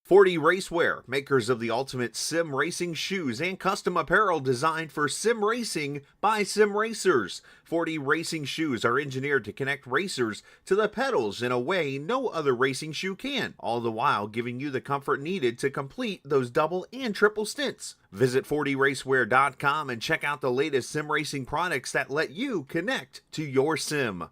40 Racewear, makers of the ultimate sim racing shoes and custom apparel designed for sim racing by sim racers. 40 racing shoes are engineered to connect racers to the pedals in a way no other racing shoe can, all the while giving you the comfort needed to complete those double and triple stints. Visit 40racewear.com and check out the latest sim racing products that let you connect to your sim.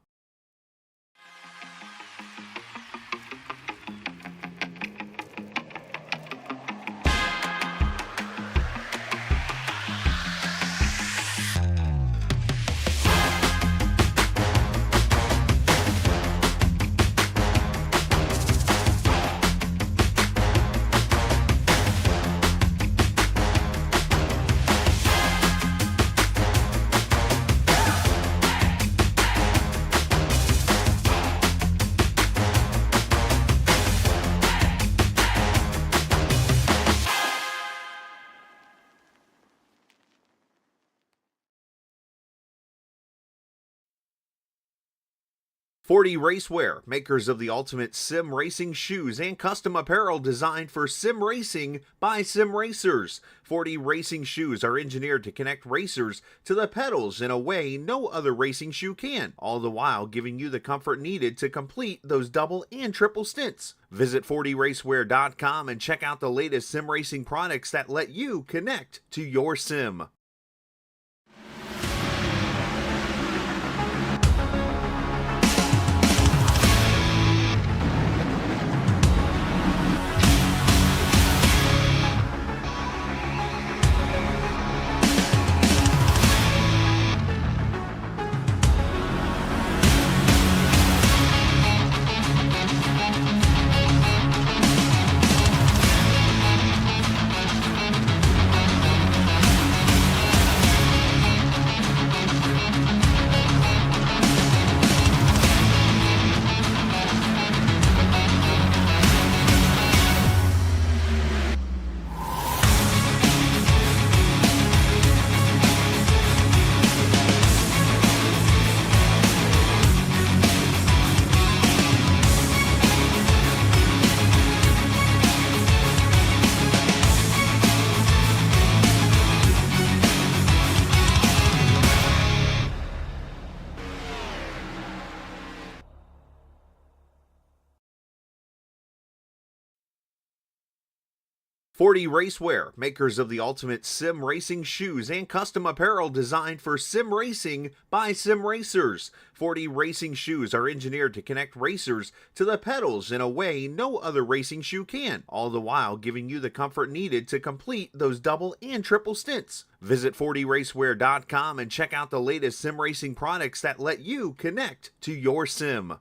Forty Racewear, makers of the ultimate sim racing shoes and custom apparel designed for sim racing by sim racers. 40 racing shoes are engineered to connect racers to the pedals in a way no other racing shoe can, all the while giving you the comfort needed to complete those double and triple stints. Visit 40racewear.com and check out the latest sim racing products that let you connect to your sim. Forty Racewear, makers of the ultimate sim racing shoes and custom apparel designed for sim racing by sim racers. 40 racing shoes are engineered to connect racers to the pedals in a way no other racing shoe can, all the while giving you the comfort needed to complete those double and triple stints. Visit 40racewear.com and check out the latest sim racing products that let you connect to your sim.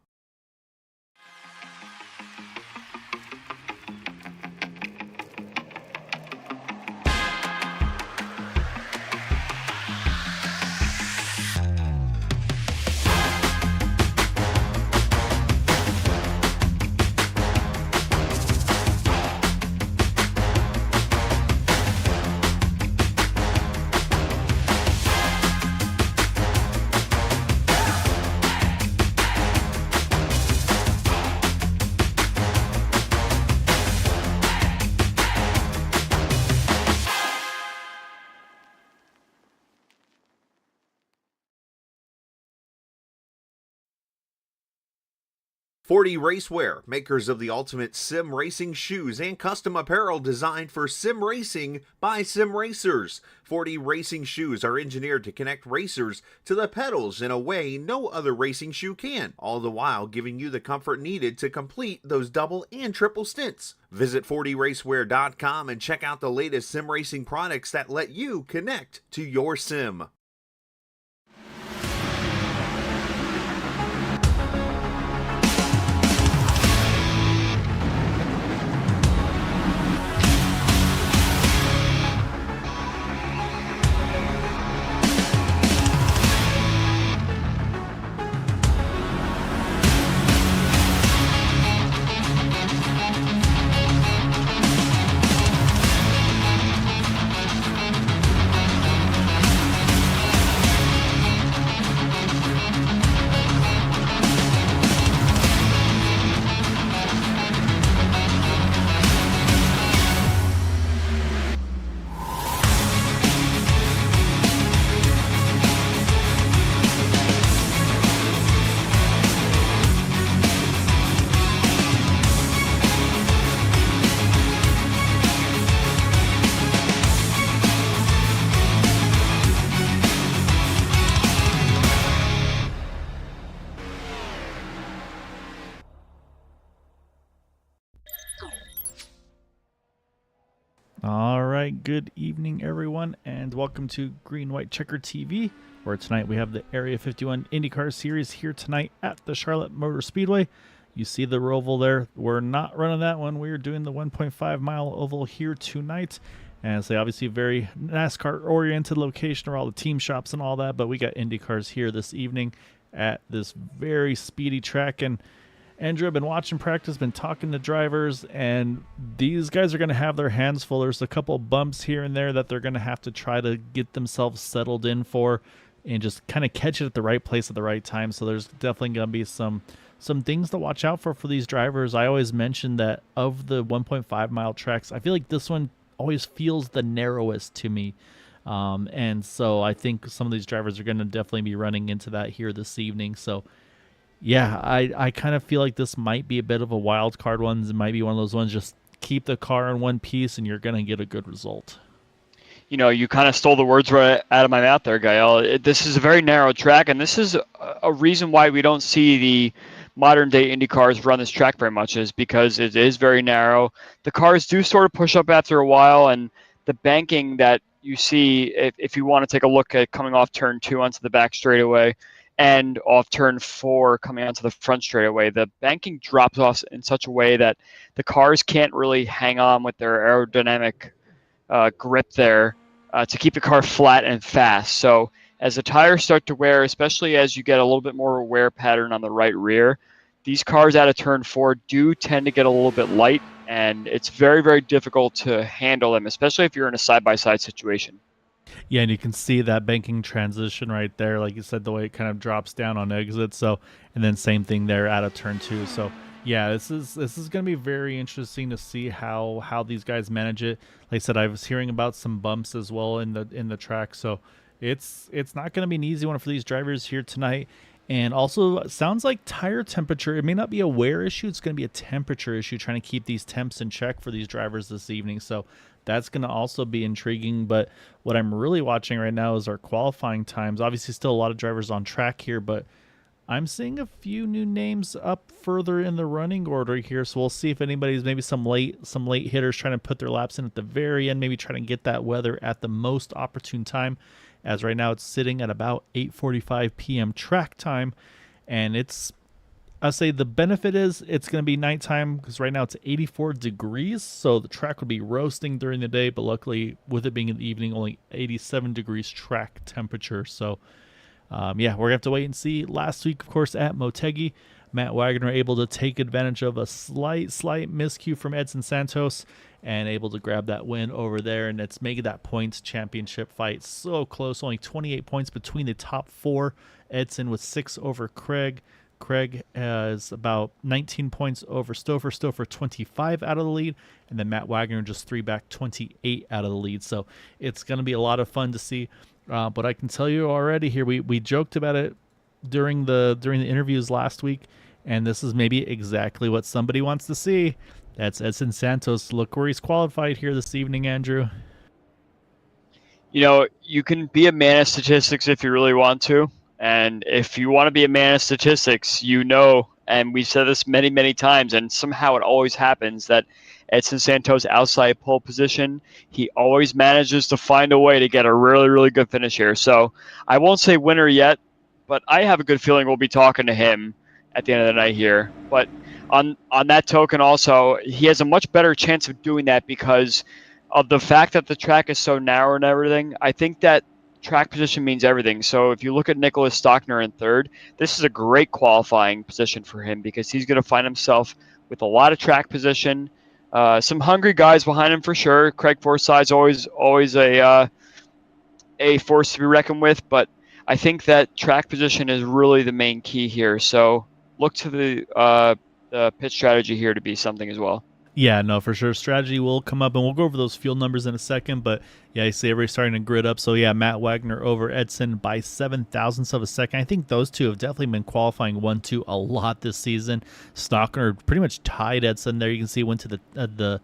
Forty Racewear, makers of the ultimate sim racing shoes and custom apparel designed for sim racing by sim racers. 40 racing shoes are engineered to connect racers to the pedals in a way no other racing shoe can, all the while giving you the comfort needed to complete those double and triple stints. Visit 40racewear.com and check out the latest sim racing products that let you connect to your sim. All right, good evening, everyone, and welcome to Green White Checker TV, where tonight we have the Area 51 Indycar Series here tonight at the Charlotte Motor Speedway. You see the oval there. We're not running that one. We're doing the 1.5 mile oval here tonight. And it's obviously a very NASCAR-oriented location where all the team shops and all that, but we got IndyCars here this evening at this very speedy track. And Andrew, I've been watching practice, been talking to drivers, and these guys are going to have their hands full. There's a couple bumps here and there that they're going to have to try to get themselves settled in for and just kind of catch it at the right place at the right time. So there's definitely going to be some things to watch out for these drivers. I always mention that of the 1.5 mile tracks, I feel like this one always feels the narrowest to me. And so I think some of these drivers are going to definitely be running into that here this evening. So yeah, I kind of feel like this might be a bit of a wild card one. It might be one of those ones, just keep the car in one piece and you're going to get a good result. You know, you kind of stole the words right out of my mouth there, Gael. This is a very narrow track, and this is a reason why we don't see the modern-day Indy cars run this track very much, is because it is very narrow. The cars do sort of push up after a while, and the banking that you see, if you want to take a look at coming off turn 2 onto the back straightaway and off turn 4 coming onto the front straightaway, the banking drops off in such a way that the cars can't really hang on with their aerodynamic grip there to keep the car flat and fast. So as the tires start to wear, especially as you get a little bit more wear pattern on the right rear, these cars out of turn 4 do tend to get a little bit light, and it's very, very difficult to handle them, especially if you're in a side-by-side situation. Yeah, and you can see that banking transition right there, like you said, the way it kind of drops down on exit. So, and then same thing there out of turn 2. So yeah, this is going to be very interesting to see how these guys manage it. Like I said, I was hearing about some bumps as well in the track, so it's not going to be an easy one for these drivers here tonight. And also, it sounds like tire temperature. It may not be a wear issue; it's going to be a temperature issue, trying to keep these temps in check for these drivers this evening. So that's going to also be intriguing. But what I'm really watching right now is our qualifying times. Obviously, still a lot of drivers on track here, but I'm seeing a few new names up further in the running order here, so we'll see if anybody's maybe some late hitters trying to put their laps in at the very end, maybe trying to get that weather at the most opportune time. As right now it's sitting at about 8:45 p.m. track time, and I'll say the benefit is it's going to be nighttime because right now it's 84 degrees, so the track would be roasting during the day, but luckily with it being in the evening, only 87 degrees track temperature. So yeah, we're going to have to wait and see. Last week, of course, at Motegi, Matt Wagner able to take advantage of a slight miscue from Edson Santos and able to grab that win over there. And it's making that points championship fight so close. Only 28 points between the top 4. Edson with 6 over Craig. Craig has about 19 points over Stouffer. Stouffer 25 out of the lead. And then Matt Wagner just 3 back, 28 out of the lead. So it's going to be a lot of fun to see. But I can tell you already here, we joked about it during the interviews last week, and this is maybe exactly what somebody wants to see. That's Edson Santos. Look where he's qualified here this evening, Andrew. You know, you can be a man of statistics if you really want to, and if you want to be a man of statistics, you know, and we've said this many, many times, and somehow it always happens, that Edson Santos outside pole position, he always manages to find a way to get a really, really good finish here. So I won't say winner yet, but I have a good feeling we'll be talking to him at the end of the night here. But on that token also, he has a much better chance of doing that because of the fact that the track is so narrow and everything. I think that track position means everything. So if you look at Nicholas Stockner in third, this is a great qualifying position for him because he's going to find himself with a lot of track position. Some hungry guys behind him for sure. Craig Forsyth's always a force to be reckoned with, but I think that track position is really the main key here. So look to the pit strategy here to be something as well. Yeah, no, for sure. Strategy will come up, and we'll go over those fuel numbers in a second. But yeah, I see everybody's starting to grid up. So yeah, Matt Wagner over Edson by 0.07 of a second. I think those two have definitely been qualifying 1-2 a lot this season. Stockner pretty much tied Edson there. You can see went to the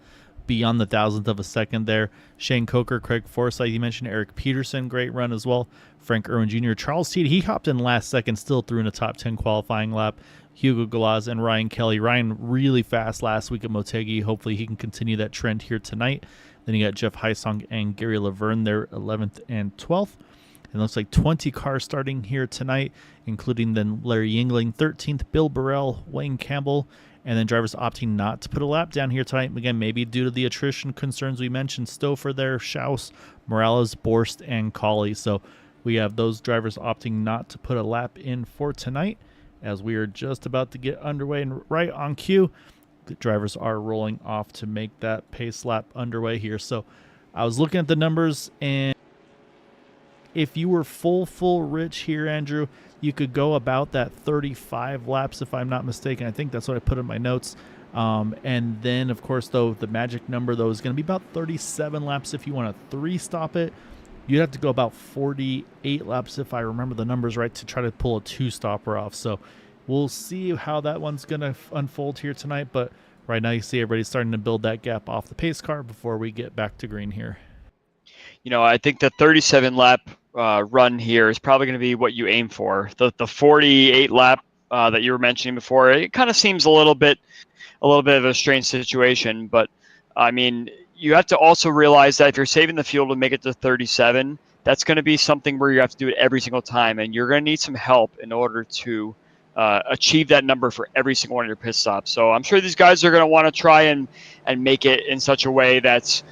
beyond the 1,000th of a second there. Shane Coker, Craig Forsyth, you mentioned Eric Peterson, great run as well. Frank Irwin Jr., Charles Teed, he hopped in last second, still threw in a top 10 qualifying lap. Hugo Galaz and Ryan Kelly. Ryan really fast last week at Motegi. Hopefully he can continue that trend here tonight. Then you got Jeff Heisong and Gary Laverne there, 11th and 12th. And it looks like 20 cars starting here tonight, including then Larry Yingling, 13th, Bill Burrell, Wayne Campbell, and then drivers opting not to put a lap down here tonight. Again, maybe due to the attrition concerns we mentioned, Stouffer there, Schaus, Morales, Borst, and Colley. So we have those drivers opting not to put a lap in for tonight, as we are just about to get underway and right on cue. The drivers are rolling off to make that pace lap underway here. So I was looking at the numbers, and if you were full rich here, Andrew, you could go about that 35 laps, if I'm not mistaken. I think that's what I put in my notes. And then, of course, though, the magic number, though, is going to be about 37 laps if you want to 3-stop it. You'd have to go about 48 laps, if I remember the numbers right, to try to pull a 2-stopper off. So we'll see how that one's going to unfold here tonight. But right now you see everybody starting to build that gap off the pace car before we get back to green here. I think the 37-lap run here is probably going to be what you aim for. The 48-lap that you were mentioning before, it kind of seems a little bit of a strange situation. But, I mean, you have to also realize that if you're saving the fuel to make it to 37, that's going to be something where you have to do it every single time. And you're going to need some help in order to achieve that number for every single one of your pit stops. So I'm sure these guys are going to want to try and make it in such a way that's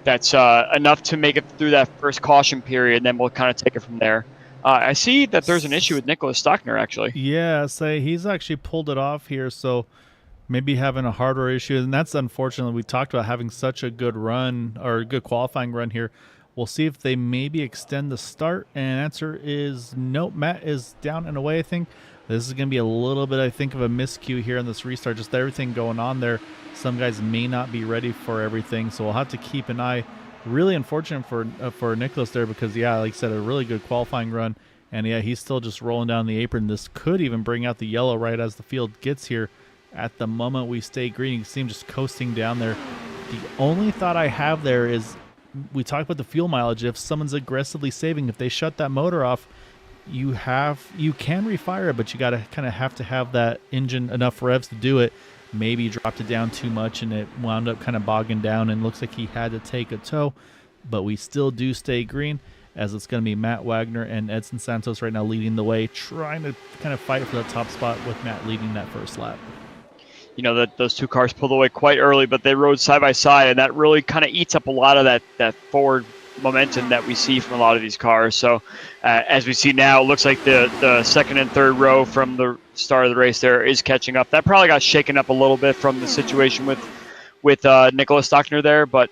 enough to make it through that first caution period, and then we'll kind of take it from there. I see that there's an issue with Nicholas Stockner, actually. Yeah, he's actually pulled it off here, so maybe having a hardware issue, and that's unfortunate. We talked about having such a good run, or a good qualifying run here. We'll see if they maybe extend the start, and answer is nope. Matt is down and away, I think. This is going to be a little bit, I think, of a miscue here in this restart, just everything going on there. Some guys may not be ready for everything, so we'll have to keep an eye. Really unfortunate for Nicholas there because, yeah, like I said, a really good qualifying run. And, yeah, he's still just rolling down the apron. This could even bring out the yellow right as the field gets here. At the moment we stay green, you can see him just coasting down there. The only thought I have there is we talked about the fuel mileage. If someone's aggressively saving, if they shut that motor off, you can refire it, but you got to kind of have to have that engine enough revs to do it. Maybe dropped it down too much and it wound up kind of bogging down and looks like he had to take a tow, but we still do stay green as it's going to be Matt Wagner and Edson Santos right now leading the way, trying to kind of fight for the top spot with Matt leading that first lap. That those two cars pulled away quite early, but they rode side by side, and that really kind of eats up a lot of that forward momentum that we see from a lot of these cars. So as we see now, it looks like the second and third row from the start of the race there is catching up. That probably got shaken up a little bit from the situation with Nicholas Stockner there, but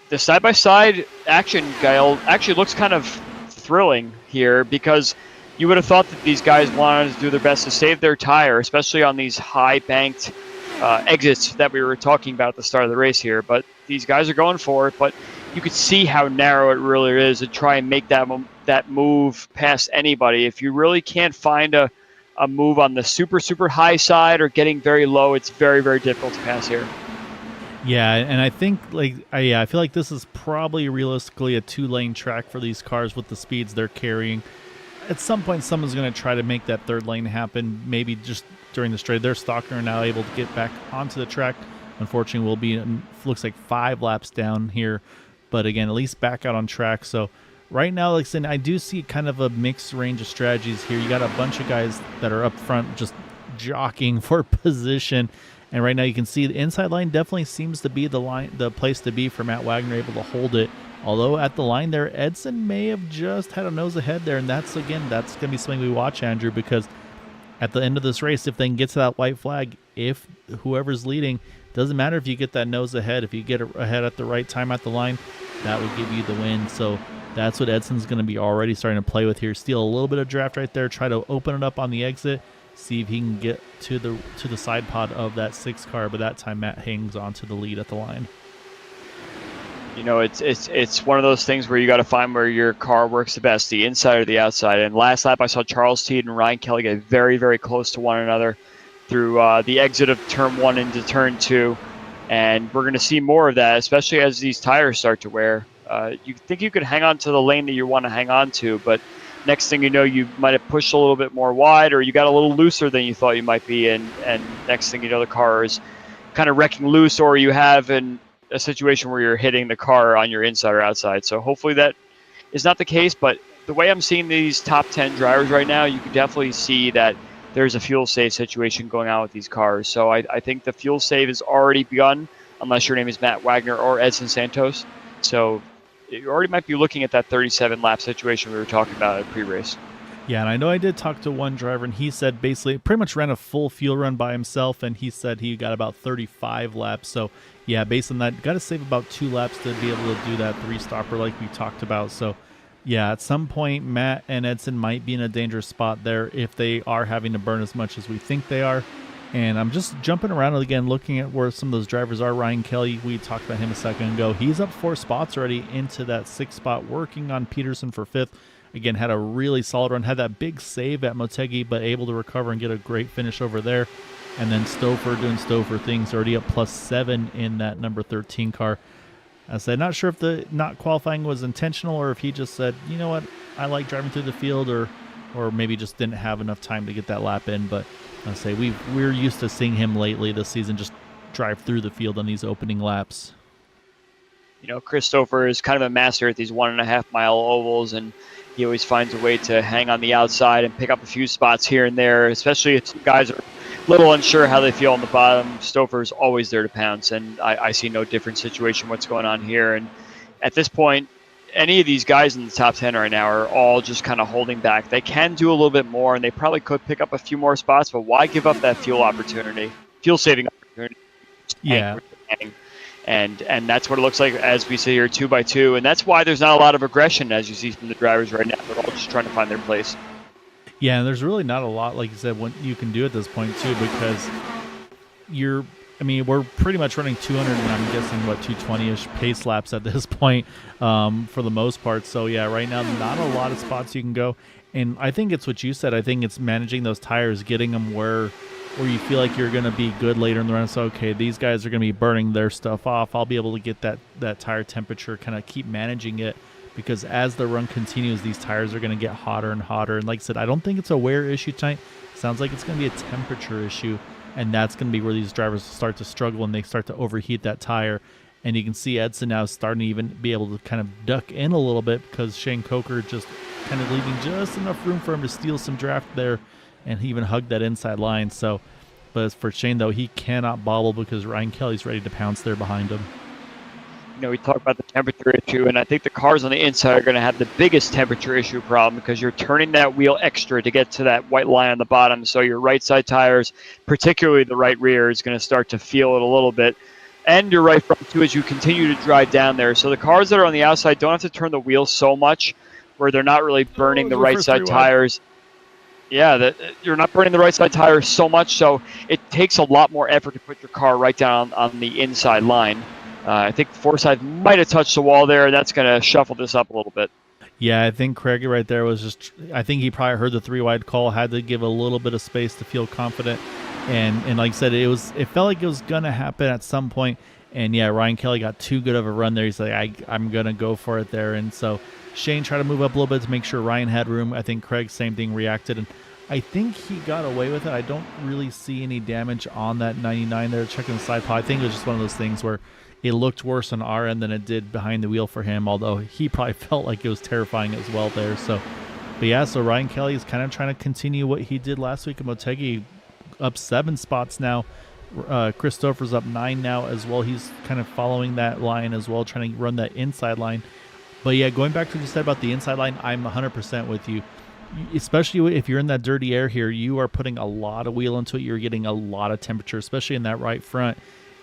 the side-by-side action, Gail, actually looks kind of thrilling here because you would have thought that these guys wanted to do their best to save their tire, especially on these high-banked exits that we were talking about at the start of the race here. But these guys are going for it, but you could see how narrow it really is to try and make that move past anybody. If you really can't find a move on the super high side or getting very low, it's very, very difficult to pass here. Yeah, and I think I feel like this is probably realistically a 2-lane track for these cars with the speeds they're carrying. At some point, someone's going to try to make that third lane happen, maybe just during the straight. Their Stockner now able to get back onto the track. Unfortunately, we'll be, looks like 5 laps down here. But again, at least back out on track. So right now, like I said, I do see kind of a mixed range of strategies here. You got a bunch of guys that are up front just jockeying for position. And right now you can see the inside line definitely seems to be the place to be for Matt Wagner, able to hold it. Although at the line there, Edson may have just had a nose ahead there. And that's going to be something we watch, Andrew, because at the end of this race, if they can get to that white flag, if whoever's leading, doesn't matter if you get that nose ahead. If you get ahead at the right time at the line, that would give you the win. So that's what Edson's going to be already starting to play with here. Steal a little bit of draft right there. Try to open it up on the exit. See if he can get to the side pod of that 6 car. But that time, Matt hangs on to the lead at the line. It's one of those things where you got to find where your car works the best, the inside or the outside. And last lap, I saw Charles Teed and Ryan Kelly get very, very close to one another through the exit of turn 1 into turn 2. And we're going to see more of that, especially as these tires start to wear. You think you could hang on to the lane that you want to hang on to, but next thing you know, you might have pushed a little bit more wide, or you got a little looser than you thought you might be, and next thing you know, the car is kind of wrecking loose, or you have a situation where you're hitting the car on your inside or outside. So hopefully that is not the case. But the way I'm seeing these top 10 drivers right now, you can definitely see that there's a fuel save situation going on with these cars. So I think the fuel save has already begun, unless your name is Matt Wagner or Edson Santos. So you already might be looking at that 37 lap situation we were talking about at pre-race. Yeah, and I know I did talk to one driver, and he said basically pretty much ran a full fuel run by himself, and he said he got about 35 laps. So, yeah, based on that, got to save about 2 laps to be able to do that 3-stopper like we talked about. So, yeah, at some point, Matt and Edson might be in a dangerous spot there if they are having to burn as much as we think they are. And I'm just jumping around again, looking at where some of those drivers are. Ryan Kelly, we talked about him a second ago. He's up 4 spots already into that 6th spot, working on Peterson for 5th. Again, had a really solid run, had that big save at Motegi, but able to recover and get a great finish over there. And then Stouffer doing Stouffer things, already up +7 in that number 13 car. I said, not sure if the not qualifying was intentional or if he just said, you know what, I like driving through the field, or maybe just didn't have enough time to get that lap in. But I say we're used to seeing him lately this season just drive through the field on these opening laps. You know, Chris Stouffer is kind of a master at these 1.5 mile ovals, and he always finds a way to hang on the outside and pick up a few spots here and there, especially if some guys are a little unsure how they feel on the bottom. Stouffer is always there to pounce, and I see no different situation what's going on here. And at this point, any of these guys in the top 10 right now are all just kind of holding back. They can do a little bit more, and they probably could pick up a few more spots, but why give up that fuel saving opportunity? Yeah. And that's what it looks like as we sit here 2 by 2, and that's why there's not a lot of aggression as you see from the drivers right now. They're all just trying to find their place. Yeah, and there's really not a lot, like you said, what you can do at this point too, because we're pretty much running 200 and I'm guessing 220-ish pace laps at this point for the most part. So yeah, right now not a lot of spots you can go, and I think it's what you said. I think it's managing those tires, getting them where you feel like you're going to be good later in the run. So, okay, these guys are going to be burning their stuff off. I'll be able to get that tire temperature, kind of keep managing it, because as the run continues, these tires are going to get hotter and hotter. And like I said, I don't think it's a wear issue tonight. Sounds like it's going to be a temperature issue, and that's going to be where these drivers start to struggle and they start to overheat that tire. And you can see Edson now starting to even be able to kind of duck in a little bit because Shane Coker just kind of leaving just enough room for him to steal some draft there. And he even hugged that inside line. So, but as for Shane, though, he cannot bobble because Ryan Kelly's ready to pounce there behind him. You know, we talked about the temperature issue, and I think the cars on the inside are going to have the biggest temperature issue problem because you're turning that wheel extra to get to that white line on the bottom. So your right side tires, particularly the right rear, is going to start to feel it a little bit. And your right front, too, as you continue to drive down there. So the cars that are on the outside don't have to turn the wheel so much where they're not really burning the right side tires. Yeah, you're not burning the right side tire so much, so it takes a lot more effort to put your car right down on the inside line. I think Forsyth might have touched the wall there, and that's going to shuffle this up a little bit. Yeah, I think Craig right there was just, I think he probably heard the 3-wide call, had to give a little bit of space to feel confident. And like I said, it felt like it was going to happen at some point. And yeah, Ryan Kelly got too good of a run there. He's like, I'm going to go for it there. And so Shane tried to move up a little bit to make sure Ryan had room. I think Craig, same thing, reacted. And I think he got away with it. I don't really see any damage on that 99 there. Checking the side pod, I think it was just one of those things where it looked worse on our end than it did behind the wheel for him, although he probably felt like it was terrifying as well there. So, but yeah, so Ryan Kelly is kind of trying to continue what he did last week at Motegi, up 7 spots now. Chris Stouffer's up 9 now as well. He's kind of following that line as well, trying to run that inside line. But yeah, going back to what you said about the inside line, I'm 100% with you. Especially if you're in that dirty air here, you are putting a lot of wheel into it. You're getting a lot of temperature, especially in that right front.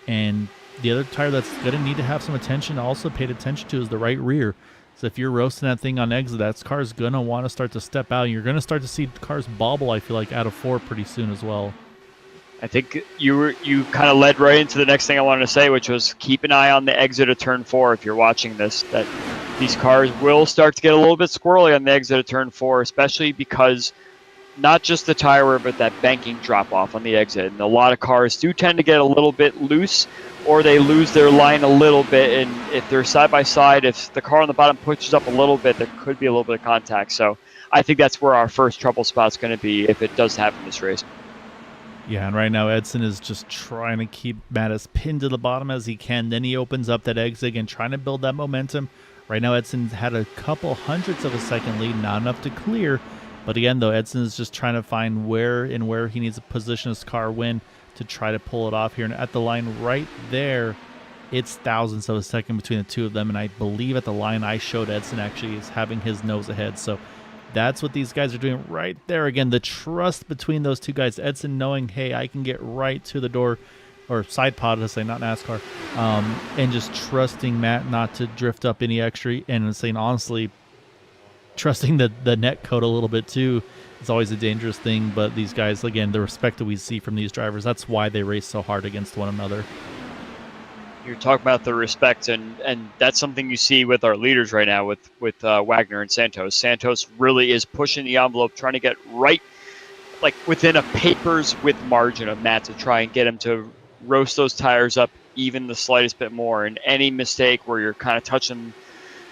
And the other tire that's going to need to have some attention, also paid attention to, is the right rear. So if you're roasting that thing on exit, that car's going to want to start to step out. You're going to start to see cars bobble, I feel like, out of 4 pretty soon as well. I think you kind of led right into the next thing I wanted to say, which was keep an eye on the exit of turn 4 if you're watching this, that these cars will start to get a little bit squirrely on the exit of turn 4, especially because not just the tire wear, but that banking drop off on the exit. And a lot of cars do tend to get a little bit loose, or they lose their line a little bit. And if they're side by side, if the car on the bottom pushes up a little bit, there could be a little bit of contact. So I think that's where our first trouble spot's going to be if it does happen this race. Yeah, and right now Edson is just trying to keep Matt as pinned to the bottom as he can. Then he opens up that exit again, trying to build that momentum. Right now Edson's had a couple hundredths of a second lead, not enough to clear. But again, though, Edson is just trying to find where he needs to position his car when to try to pull it off here. And at the line right there, it's thousandths of a second between the two of them. And I believe at the line I showed Edson actually is having his nose ahead. So that's what these guys are doing right there. Again, the trust between those two guys. Edson knowing, hey, I can get right to the door, or side pod, to say, not NASCAR, and just trusting Matt not to drift up any extra, and saying, honestly, trusting the net code a little bit too. It's always a dangerous thing, but these guys, again, the respect that we see from these drivers, that's why they race so hard against one another. You're talking about the respect, and that's something you see with our leaders right now with Wagner and Santos. Santos really is pushing the envelope, trying to get right, like within a paper's width margin of Matt to try and get him to roast those tires up even the slightest bit more. And any mistake where you're kind of touching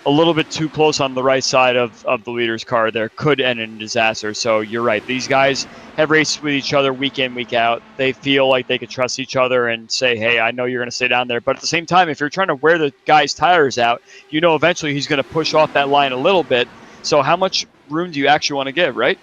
a little bit too close on the right side of the leader's car there could end in disaster. So you're right. These guys have raced with each other week in, week out. They feel like they could trust each other and say, hey, I know you're going to stay down there. But at the same time, if you're trying to wear the guy's tires out, you know eventually he's going to push off that line a little bit. So how much room do you actually want to give, right?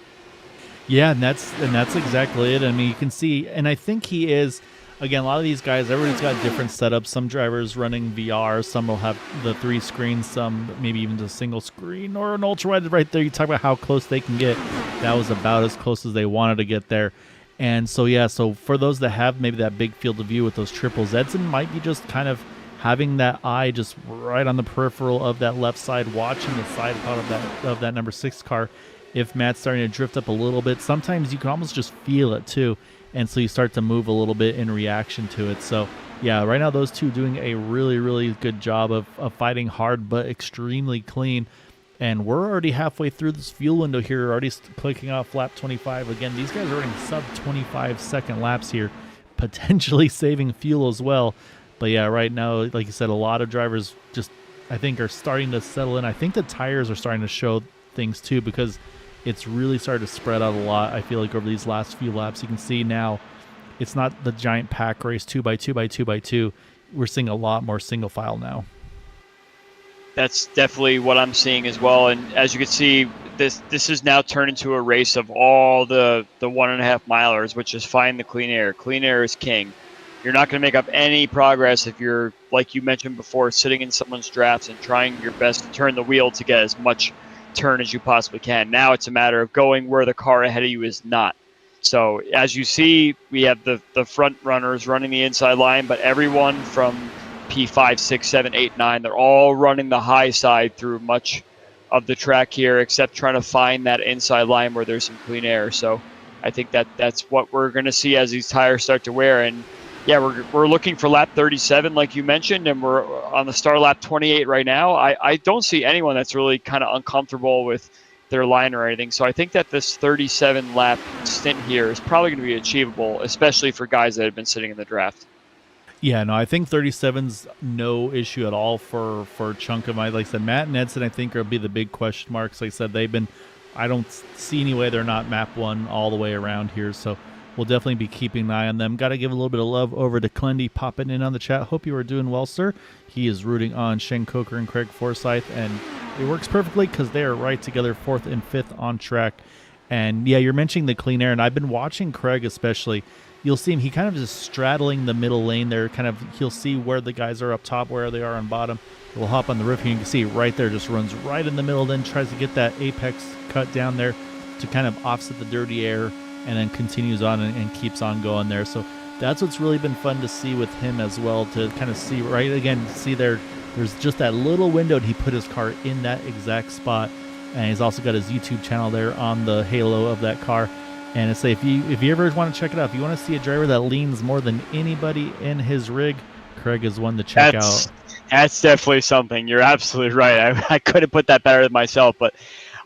Yeah, and that's exactly it. I mean, you can see, and I think he is. Again, a lot of these guys, everybody's got different setups. Some drivers running VR, some will have the 3 screens, some maybe even just a single screen or an ultra wide right there. You talk about how close they can get. That was about as close as they wanted to get there. And so, yeah, so for those that have maybe that big field of view with those triples, Edson might be just kind of having that eye just right on the peripheral of that left side, watching the side out of that number 6 car. If Matt's starting to drift up a little bit, sometimes you can almost just feel it too. And so you start to move a little bit in reaction to it. So, yeah, right now those two doing a really, really good job of fighting hard but extremely clean. And we're already halfway through this fuel window here, already clicking off lap 25. Again, these guys are running sub-25-second laps here, potentially saving fuel as well. But, yeah, right now, like you said, a lot of drivers just, I think, are starting to settle in. I think the tires are starting to show things too, because it's really started to spread out a lot. I feel like over these last few laps, you can see now it's not the giant pack race 2x2x2x2. We're seeing a lot more single file now. That's definitely what I'm seeing as well. And as you can see, this has now turned into a race of all the 1.5 milers, which is find the clean air. Clean air is king. You're not going to make up any progress if you're, like you mentioned before, sitting in someone's drafts and trying your best to turn the wheel to get as much turn as you possibly can. Now it's a matter of going where the car ahead of you is not. So as you see, we have the front runners running the inside line, but everyone from P5, 6, 7, 8, 9, they're all running the high side through much of the track here, except trying to find that inside line where there's some clean air. So I think that's what we're going to see as these tires start to wear. And yeah, we're looking for lap 37, like you mentioned, and we're on the start lap 28 right now. I don't see anyone that's really kind of uncomfortable with their line or anything. So I think that this 37 lap stint here is probably going to be achievable, especially for guys that have been sitting in the draft. Yeah, no, I think 37's no issue at all for a chunk of my, like I said, Matt and Edson, I think, will be the big question marks. Like I said, I don't see any way they're not map 1 all the way around here. So we'll definitely be keeping an eye on them. Got to give a little bit of love over to Clendy popping in on the chat. Hope you are doing well, sir. He is rooting on Shane Coker and Craig Forsyth, and it works perfectly because they are right together, 4th and 5th on track. And yeah, you're mentioning the clean air, and I've been watching Craig especially. You'll see him, he kind of just straddling the middle lane there. He'll see where the guys are up top, where they are on bottom. He'll hop on the roof, and you can see right there, just runs right in the middle, then tries to get that apex cut down there to kind of offset the dirty air, and then continues on and keeps on going there. So that's what's really been fun to see with him as well, to kind of see there's just that little window, and he put his car in that exact spot. And he's also got his YouTube channel there on the halo of that car. And it's if you ever want to check it out, if you want to see a driver that leans more than anybody in his rig, Craig is one to check out. That's definitely something. You're absolutely right. I couldn't put that better than myself, but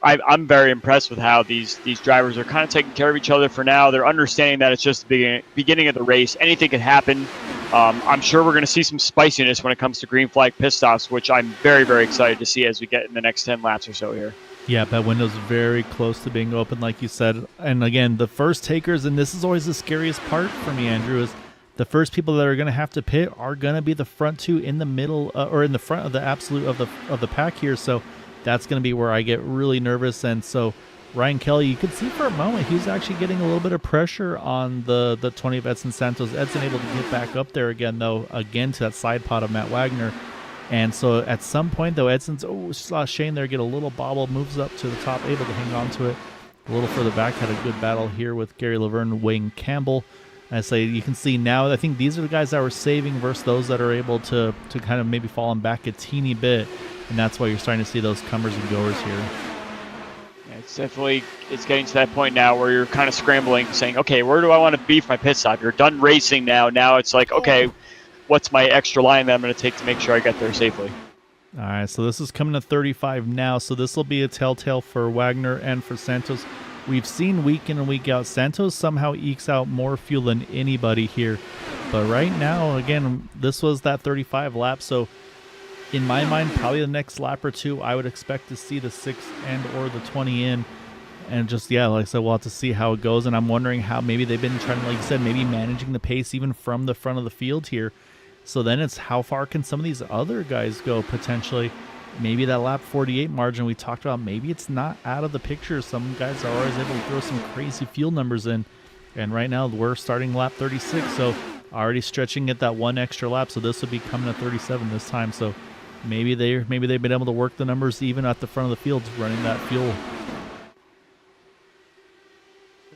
I'm very impressed with how these drivers are kind of taking care of each other for now. They're understanding that it's just the beginning of the race. Anything could happen. I'm sure we're going to see some spiciness when it comes to green flag pit stops, which I'm very, very excited to see as we get in the next 10 laps or so here. Yeah, that window's very close to being open, like you said. And again, the first takers, and this is always the scariest part for me, Andrew, is the first people that are going to have to pit are going to be the front two in the middle or in the front of the absolute of the pack here. So that's going to be where I get really nervous. And so Ryan Kelly, you could see for a moment he's actually getting a little bit of pressure on the 20 of Edson Santos. Edson able to get back up there again, though, again to that side pod of Matt Wagner. And so at some point, though, Edson's, saw Shane there get a little bobble, moves up to the top, able to hang on to it. A little further back, had a good battle here with Gary Laverne, Wayne Campbell. I say you can see now, I think these are the guys that were saving versus those that are able to kind of maybe falling back a teeny bit. And that's why you're starting to see those comers and goers here. Yeah, it's getting to that point now where you're kind of scrambling, saying, okay, where do I want to be for my pit stop? You're done racing now. Now it's like, okay, what's my extra line that I'm going to take to make sure I get there safely? All right, so this is coming to 35 now. So this will be a telltale for Wagner and for Santos. We've seen week in and week out, Santos somehow ekes out more fuel than anybody here. But right now, again, this was that 35 lap. So in my mind, probably the next lap or two, I would expect to see the 6 and or the 20 in. And just, yeah, like I said, we'll have to see how it goes. And I'm wondering how maybe they've been trying to, like you said, maybe managing the pace even from the front of the field here. So then it's how far can some of these other guys go potentially. Maybe that lap 48 margin we talked about, maybe it's not out of the picture. Some guys are always able to throw some crazy fuel numbers in. And right now we're starting lap 36, so already stretching at that one extra lap. So this will be coming to 37 this time. So maybe they've been able to work the numbers even at the front of the field running that fuel.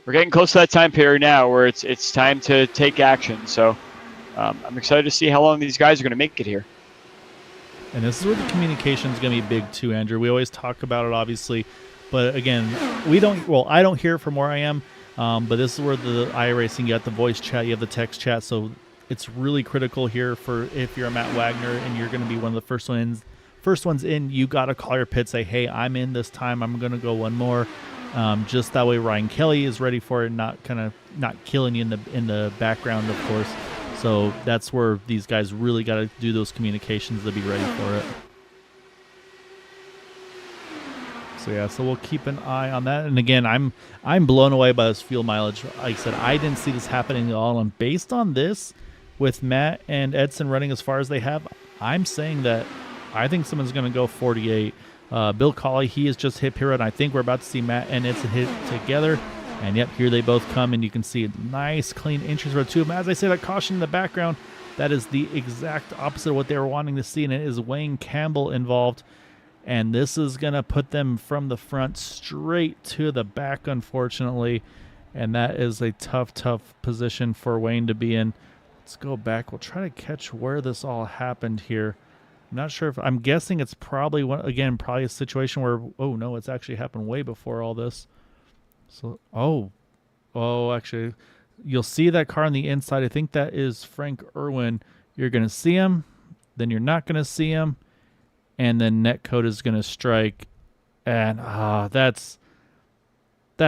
We're getting close to that time period now where it's time to take action. So I'm excited to see how long these guys are going to make it here. And this is where the communication is going to be big too, Andrew. We always talk about it, obviously. But again, I don't hear it from where I am. But this is where the iRacing, you have the voice chat, you have the text chat. So it's really critical here for if you're a Matt Wagner and you're going to be one of the first ones in, you got to call your pit, say, hey, I'm in this time. I'm going to go one more. Just that way Ryan Kelly is ready for it, not killing you in the background, of course. So that's where these guys really got to do those communications to be ready for it. So yeah, so we'll keep an eye on that. And again, I'm blown away by this fuel mileage. Like I said, I didn't see this happening at all. And based on this, with Matt and Edson running as far as they have, I'm saying that I think someone's going to go 48. Bill Colley, he has just hit Pyrrha, and I think we're about to see Matt and Edson hit together. And yep, here they both come, and you can see a nice, clean entries for the two of them. As I say, that caution in the background, that is the exact opposite of what they were wanting to see, and it is Wayne Campbell involved. And this is going to put them from the front straight to the back, unfortunately. And that is a tough, tough position for Wayne to be in. Let's go back. We'll try to catch where this all happened here. I'm not sure if, I'm guessing it's probably, probably a situation where, oh no, it's actually happened way before all this. So, actually, you'll see that car on the inside. I think that is Frank Irwin. You're going to see him, then you're not going to see him, and then netcode is going to strike. And that's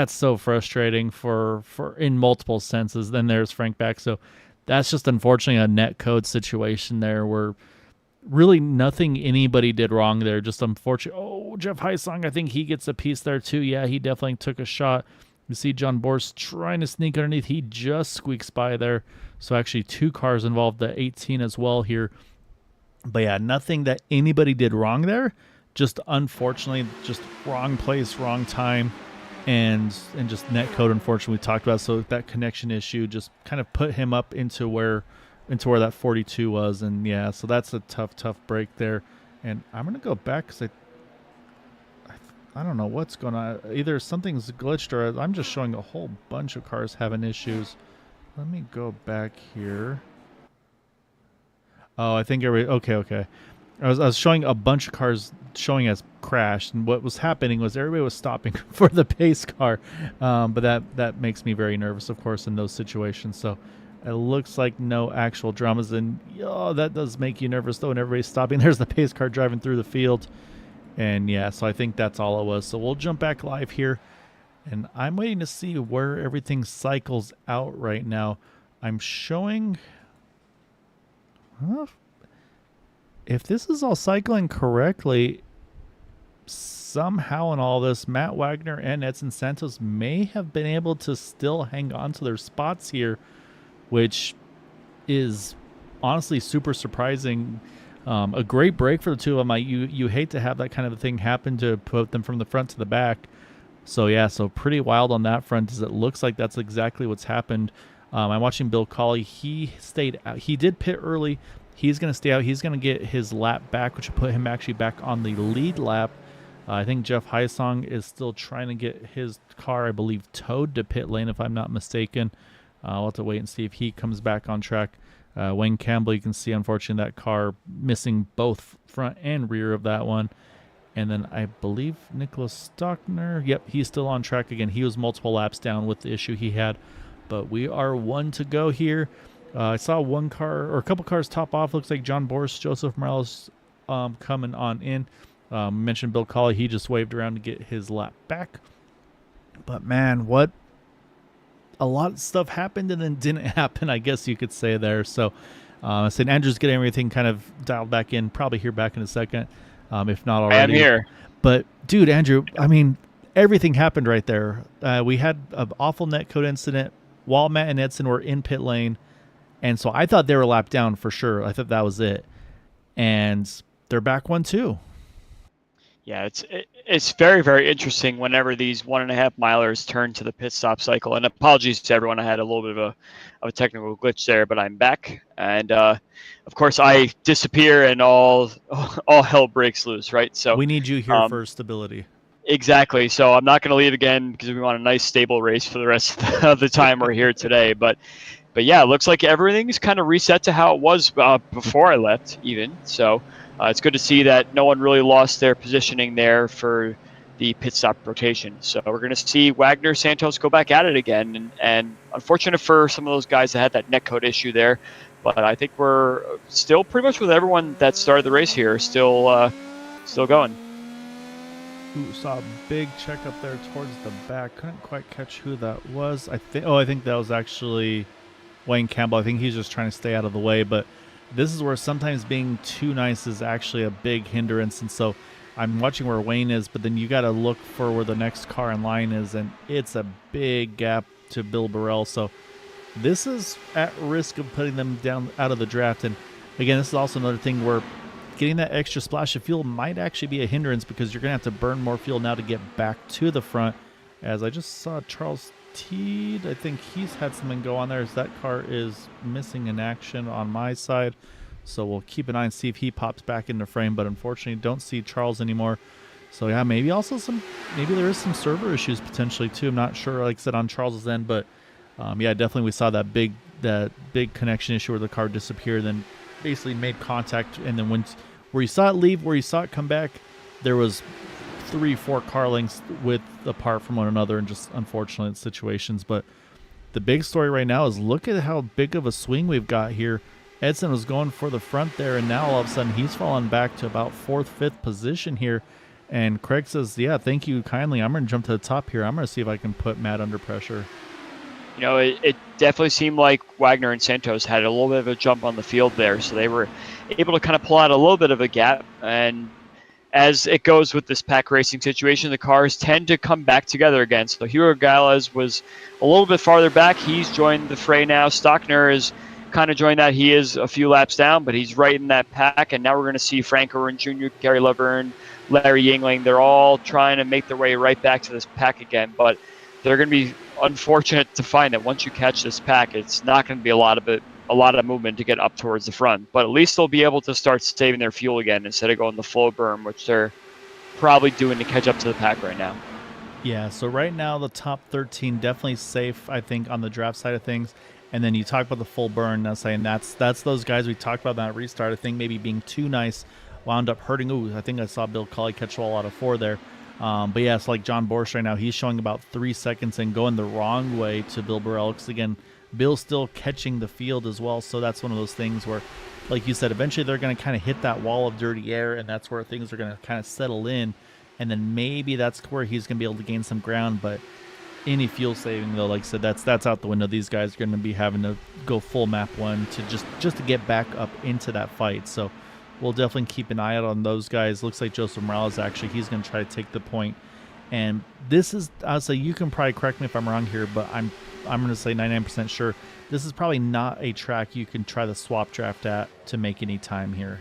so frustrating for in multiple senses. Then there's Frank back. So that's just unfortunately a netcode situation there where really nothing anybody did wrong there. Just unfortunate. Oh, Jeff Heisong, I think he gets a piece there too. Yeah, he definitely took a shot. You see John Borst trying to sneak underneath. He just squeaks by there. So actually two cars involved, the 18 as well here. But yeah, nothing that anybody did wrong there. Just unfortunately, just wrong place, wrong time. And just netcode, unfortunately, we talked about. So that connection issue just kind of put him up into where that 42 was. And yeah, so that's a tough break there. And I'm going to go back because I don't know what's going on. Either something's glitched or I'm just showing a whole bunch of cars having issues. Let me go back here. Oh, I think okay. I was showing a bunch of cars showing as crashed, and what was happening was everybody was stopping for the pace car. But that makes me very nervous, of course, in those situations. So it looks like no actual dramas, and that does make you nervous though. And everybody's stopping. There's the pace car driving through the field, and yeah. So I think that's all it was. So we'll jump back live here, and I'm waiting to see where everything cycles out right now. I'm showing. If this is all cycling correctly, somehow in all this, Matt Wagner and Edson Santos may have been able to still hang on to their spots here, which is honestly super surprising. A great break for the two of them. You hate to have that kind of a thing happen to put them from the front to the back. So yeah, so pretty wild on that front, as it looks like that's exactly what's happened. I'm watching Bill Colley. He stayed out. He did pit early. He's going to stay out. He's going to get his lap back, which will put him actually back on the lead lap. I think Jeff Heisong is still trying to get his car, I believe, towed to pit lane, if I'm not mistaken. We'll have to wait and see if he comes back on track. Wayne Campbell, you can see, unfortunately, that car missing both front and rear of that one. And then I believe Nicholas Stockner, yep, he's still on track again. He was multiple laps down with the issue he had. But we are one to go here. I saw one car, or a couple cars top off. Looks like John Boris, Joseph Morales coming on in. Mentioned Bill Colley. He just waved around to get his lap back. But man, what a lot of stuff happened and then didn't happen, I guess you could say there. So St. Andrews getting everything kind of dialed back in. Probably here back in a second, if not already. I am here. But dude, Andrew, I mean, everything happened right there. We had an awful netcode incident while Matt and Edson were in pit lane. And so I thought they were lapped down for sure. I thought that was it. And they're back 1-2. Yeah, it's very, very interesting whenever these 1.5 milers turn to the pit stop cycle. And apologies to everyone, I had a little bit of a technical glitch there, but I'm back. And of course, I disappear and all hell breaks loose, right? So we need you here for stability. Exactly. So I'm not going to leave again because we want a nice stable race for the rest of the time we're here today. But yeah, it looks like everything's kind of reset to how it was before I left, even. So it's good to see that no one really lost their positioning there for the pit stop rotation. So we're going to see Wagner, Santos go back at it again. And unfortunate for some of those guys that had that netcode issue there. But I think we're still pretty much with everyone that started the race here still going. Ooh, saw a big check up there towards the back. Couldn't quite catch who that was. I think that was actually Wayne Campbell. I think he's just trying to stay out of the way. But this is where sometimes being too nice is actually a big hindrance. And so I'm watching where Wayne is, but then you got to look for where the next car in line is. And it's a big gap to Bill Burrell. So this is at risk of putting them down out of the draft. And again, this is also another thing where getting that extra splash of fuel might actually be a hindrance because you're going to have to burn more fuel now to get back to the front. As I just saw Charles Teed, I think he's had something go on there as that car is missing in action on my side. So we'll keep an eye and see if he pops back into frame, but unfortunately don't see Charles anymore. So yeah, maybe there is some server issues potentially too. I'm not sure, like I said, on Charles's end, but yeah, definitely we saw that big connection issue where the car disappeared, then basically made contact, and then where you saw it leave, where you saw it come back, there was 3-4 car lengths apart from one another, and just unfortunate situations. But the big story right now is look at how big of a swing we've got here. Edson was going for the front there, and now all of a sudden he's fallen back to about 4th, 5th position here. And Craig says, yeah, thank you kindly. I'm going to jump to the top here. I'm going to see if I can put Matt under pressure. You know, it definitely seemed like Wagner and Santos had a little bit of a jump on the field there, so they were able to kind of pull out a little bit of a gap. And as it goes with this pack racing situation, the cars tend to come back together again. So Hugo Galez was a little bit farther back. He's joined the fray now. Stockner is kind of joined that. He is a few laps down, but he's right in that pack. And now we're going to see Frank Owen Jr., Gary Laverne, Larry Yingling. They're all trying to make their way right back to this pack again. But they're going to be unfortunate to find that once you catch this pack, it's not going to be a lot of movement to get up towards the front. But at least they'll be able to start saving their fuel again instead of going the full burn, which they're probably doing to catch up to the pack right now. Yeah, so right now the top 13 definitely safe, I think, on the draft side of things. And then you talk about the full burn. Now saying that's those guys we talked about in that restart. I think maybe being too nice wound up hurting. Ooh, I think I saw Bill Colley catch all out of 4 there. But yeah, it's like John Boris right now. He's showing about 3 seconds and going the wrong way to Bill Burrell. Because again, Bill's still catching the field as well. So that's one of those things where, like you said, eventually they're going to kind of hit that wall of dirty air, and that's where things are going to kind of settle in. And then maybe that's where he's going to be able to gain some ground. But any fuel saving, though, like I said, that's out the window. These guys are going to be having to go full map 1 to just to get back up into that fight. So we'll definitely keep an eye out on those guys. Looks like Joseph Morales, actually, he's going to try to take the point. And this is, I'll say, you can probably correct me if I'm wrong here, but I'm going to say 99% sure this is probably not a track you can try the swap draft at to make any time here.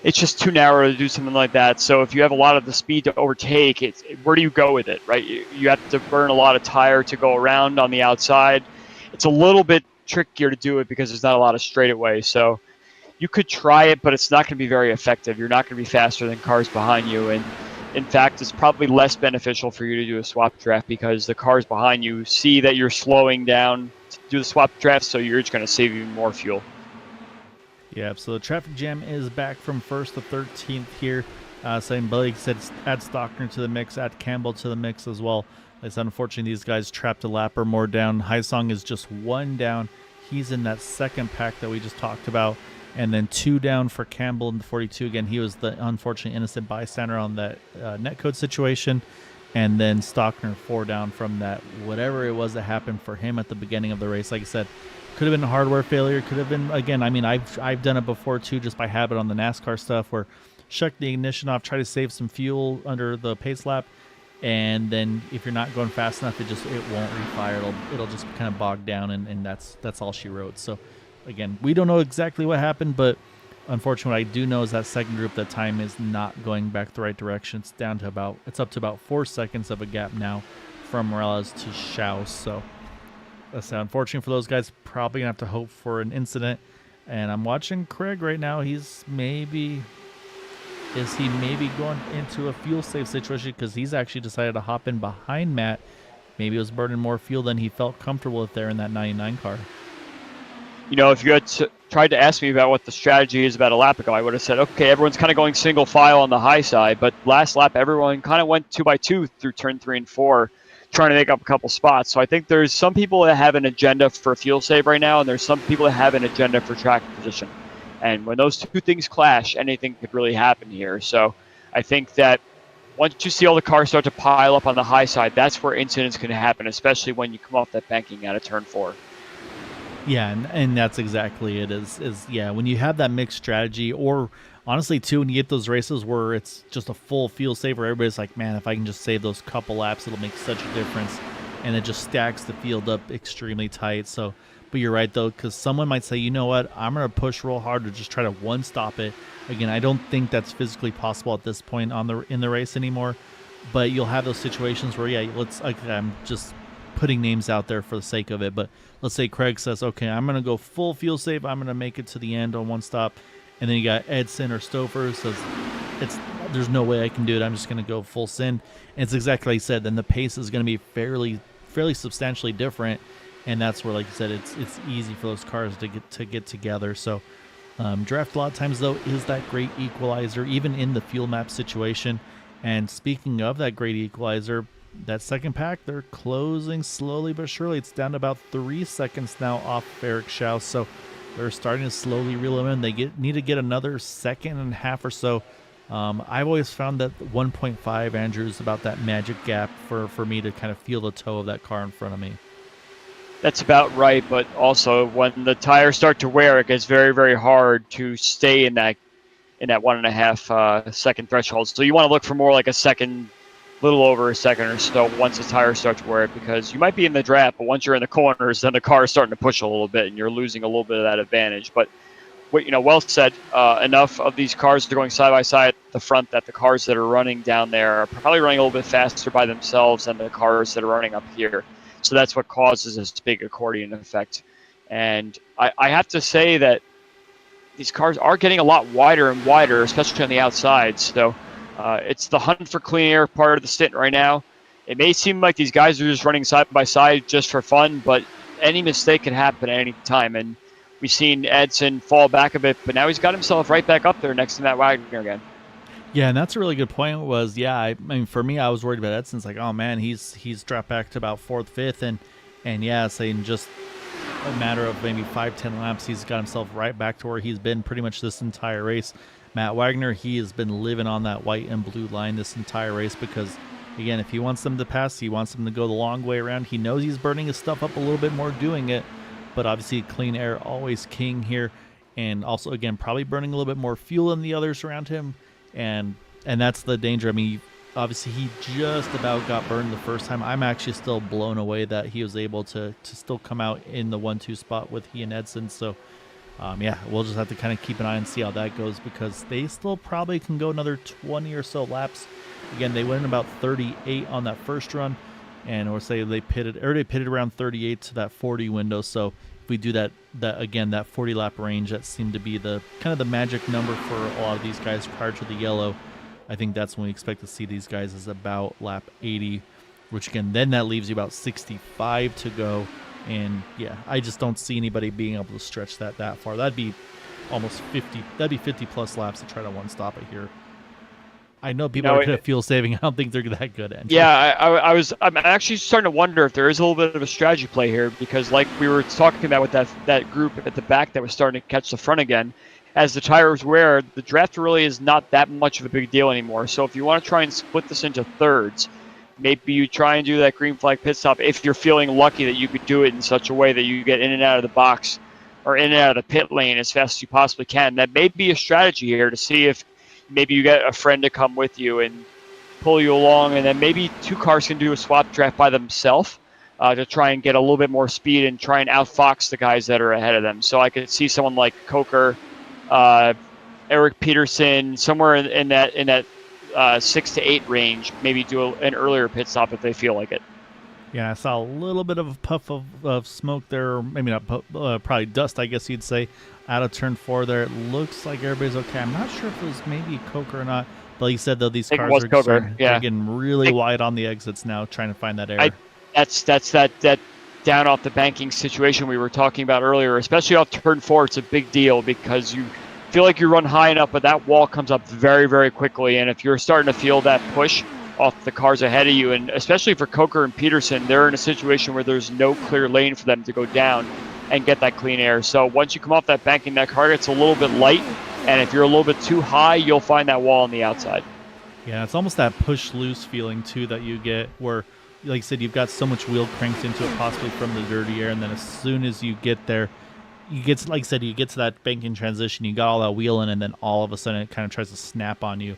It's just too narrow to do something like that. So if you have a lot of the speed to overtake, where do you go with it, right? You have to burn a lot of tire to go around on the outside. It's a little bit trickier to do it because there's not a lot of straightaway. So you could try it, but it's not going to be very effective. You're not going to be faster than cars behind you. And in fact, it's probably less beneficial for you to do a swap draft because the cars behind you see that you're slowing down to do the swap draft, so you're just going to save even more fuel. Yeah, so the traffic jam is back from 1st to 13th here. Same Blake said, add Stockner to the mix, add Campbell to the mix as well. Like I said, unfortunately, these guys trapped a lap or more down. Haisong is just 1 down. He's in that second pack that we just talked about. And then 2 down for Campbell in the 42. Again, he was the unfortunate innocent bystander on that netcode situation. And then Stockner 4 down from that, whatever it was that happened for him at the beginning of the race. Like I said, could have been a hardware failure. Could have been, again, I mean, I've done it before too, just by habit on the NASCAR stuff, where shut the ignition off, try to save some fuel under the pace lap, and then if you're not going fast enough, it won't refire. It'll just kind of bog down, and that's all she wrote. So again, we don't know exactly what happened, but unfortunately, what I do know is that second group, that time is not going back the right direction. It's up to about 4 seconds of a gap now from Morales to Schaus. So that's unfortunate for those guys. Probably gonna have to hope for an incident. And I'm watching Craig right now. Is he maybe going into a fuel save situation because he's actually decided to hop in behind Matt. Maybe it was burning more fuel than he felt comfortable with there in that 99 car. You know, if you had tried to ask me about what the strategy is about a lap ago, I would have said, okay, everyone's kind of going single file on the high side, but last lap, everyone kind of went 2x2 through turn 3 and 4, trying to make up a couple spots. So I think there's some people that have an agenda for fuel save right now, and there's some people that have an agenda for track position. And when those two things clash, anything could really happen here. So I think that once you see all the cars start to pile up on the high side, that's where incidents can happen, especially when you come off that banking out of turn 4. Yeah, and that's exactly it. Yeah, when you have that mixed strategy, or honestly too, when you get those races where it's just a full fuel save, where everybody's like, man, if I can just save those couple laps, it'll make such a difference, and it just stacks the field up extremely tight. So, but you're right though, because someone might say, you know what, I'm gonna push real hard to just try to one stop it. Again, I don't think that's physically possible at this point in the race anymore. But you'll have those situations where, yeah, I'm just putting names out there for the sake of it, but let's say Craig says, okay, I'm going to go full fuel save, I'm going to make it to the end on one stop, and then you got Edson or Stouffer says, there's no way I can do it, I'm just going to go full send, and it's exactly like you said, then the pace is going to be fairly substantially different, and that's where, like you said, it's easy for those cars to get together. So draft a lot of times, though, is that great equalizer, even in the fuel map situation. And speaking of that great equalizer, that second pack, they're closing slowly but surely. It's down to about 3 seconds now off Eric Schaus, so they're starting to slowly reel him in. They need to get another second and a half or so. I've always found that 1.5, Andrew, is about that magic gap for me to kind of feel the toe of that car in front of me. That's about right, but also when the tires start to wear, it gets very, very hard to stay in that 1.5 second threshold. So you want to look for more like a second, little over a second or so once the tires start to wear it, because you might be in the draft, but once you're in the corners, then the car is starting to push a little bit and you're losing a little bit of that advantage. But well said. Enough of these cars are going side by side at the front that the cars that are running down there are probably running a little bit faster by themselves than the cars that are running up here. So that's what causes this big accordion effect. And I have to say that these cars are getting a lot wider and wider, especially on the outside. So it's the hunt for clean air part of the stint right now. It may seem like these guys are just running side by side just for fun, but any mistake can happen at any time. And we've seen Edson fall back a bit, but now he's got himself right back up there next to Matt Wagner again. Yeah, and that's a really good point. I mean, for me, I was worried about Edson. It's like, oh man, he's dropped back to about 4th, 5th, and yeah, saying just a matter of maybe 5-10 laps, he's got himself right back to where he's been pretty much this entire race. Matt Wagner, he has been living on that white and blue line this entire race because, again, if he wants them to pass, he wants them to go the long way around. He knows he's burning his stuff up a little bit more doing it, but obviously clean air always king here. and also again probably burning a little bit more fuel than the others around him, and that's the danger. I mean, obviously he just about got burned the first time. I'm actually still blown away that he was able to still come out in the 1-2 spot with he and Edson. So yeah, we'll just have to kind of keep an eye and see how that goes, because they still probably can go another 20 or so laps. Again, they went in about 38 on that first run, and we'll say they pitted around 38 to that 40 window. So if we do that again, that 40 lap range, that seemed to be the kind of the magic number for a lot of these guys prior to the yellow. I think that's when we expect to see these guys is about lap 80, which again, then that leaves you about 65 to go. And yeah, I just don't see anybody being able to stretch that far. That'd be almost 50. That'd be 50 plus laps to try to one stop it here. I know people are good at fuel saving. I don't think they're that good at. Yeah, I'm actually starting to wonder if there is a little bit of a strategy play here, because like we were talking about with that group at the back that was starting to catch the front again, as the tires wear, the draft really is not that much of a big deal anymore. So if you want to try and split this into thirds, maybe you try and do that green flag pit stop if you're feeling lucky that you could do it in such a way that you get in and out of the box or in and out of the pit lane as fast as you possibly can. That may be a strategy here to see if maybe you get a friend to come with you and pull you along, and then maybe two cars can do a swap draft by themselves to try and get a little bit more speed and try and outfox the guys that are ahead of them. So I could see someone like Coker, Eric Peterson, somewhere in that 6 to 8 range, maybe do an earlier pit stop if they feel like it. Yeah, I saw a little bit of a puff of smoke there, maybe not probably dust, I guess you'd say, out of turn 4 there. It looks like everybody's okay. I'm not sure if it was maybe Coker or not, but like you said, though, these cars are getting really wide on the exits now, trying to find that air. That's that down off the banking situation we were talking about earlier, especially off turn 4. It's a big deal because you feel like you run high enough, but that wall comes up very, very quickly. And if you're starting to feel that push off the cars ahead of you, and especially for Coker and Peterson, they're in a situation where there's no clear lane for them to go down and get that clean air. So once you come off that banking, that car gets a little bit light, and if you're a little bit too high, you'll find that wall on the outside. Yeah, it's almost that push loose feeling too that you get where, like you said, you've got so much wheel cranked into it possibly from the dirty air, and then as soon as you get there, you get, like I said, you get to that banking transition, you got all that wheel in, and then all of a sudden it kind of tries to snap on you.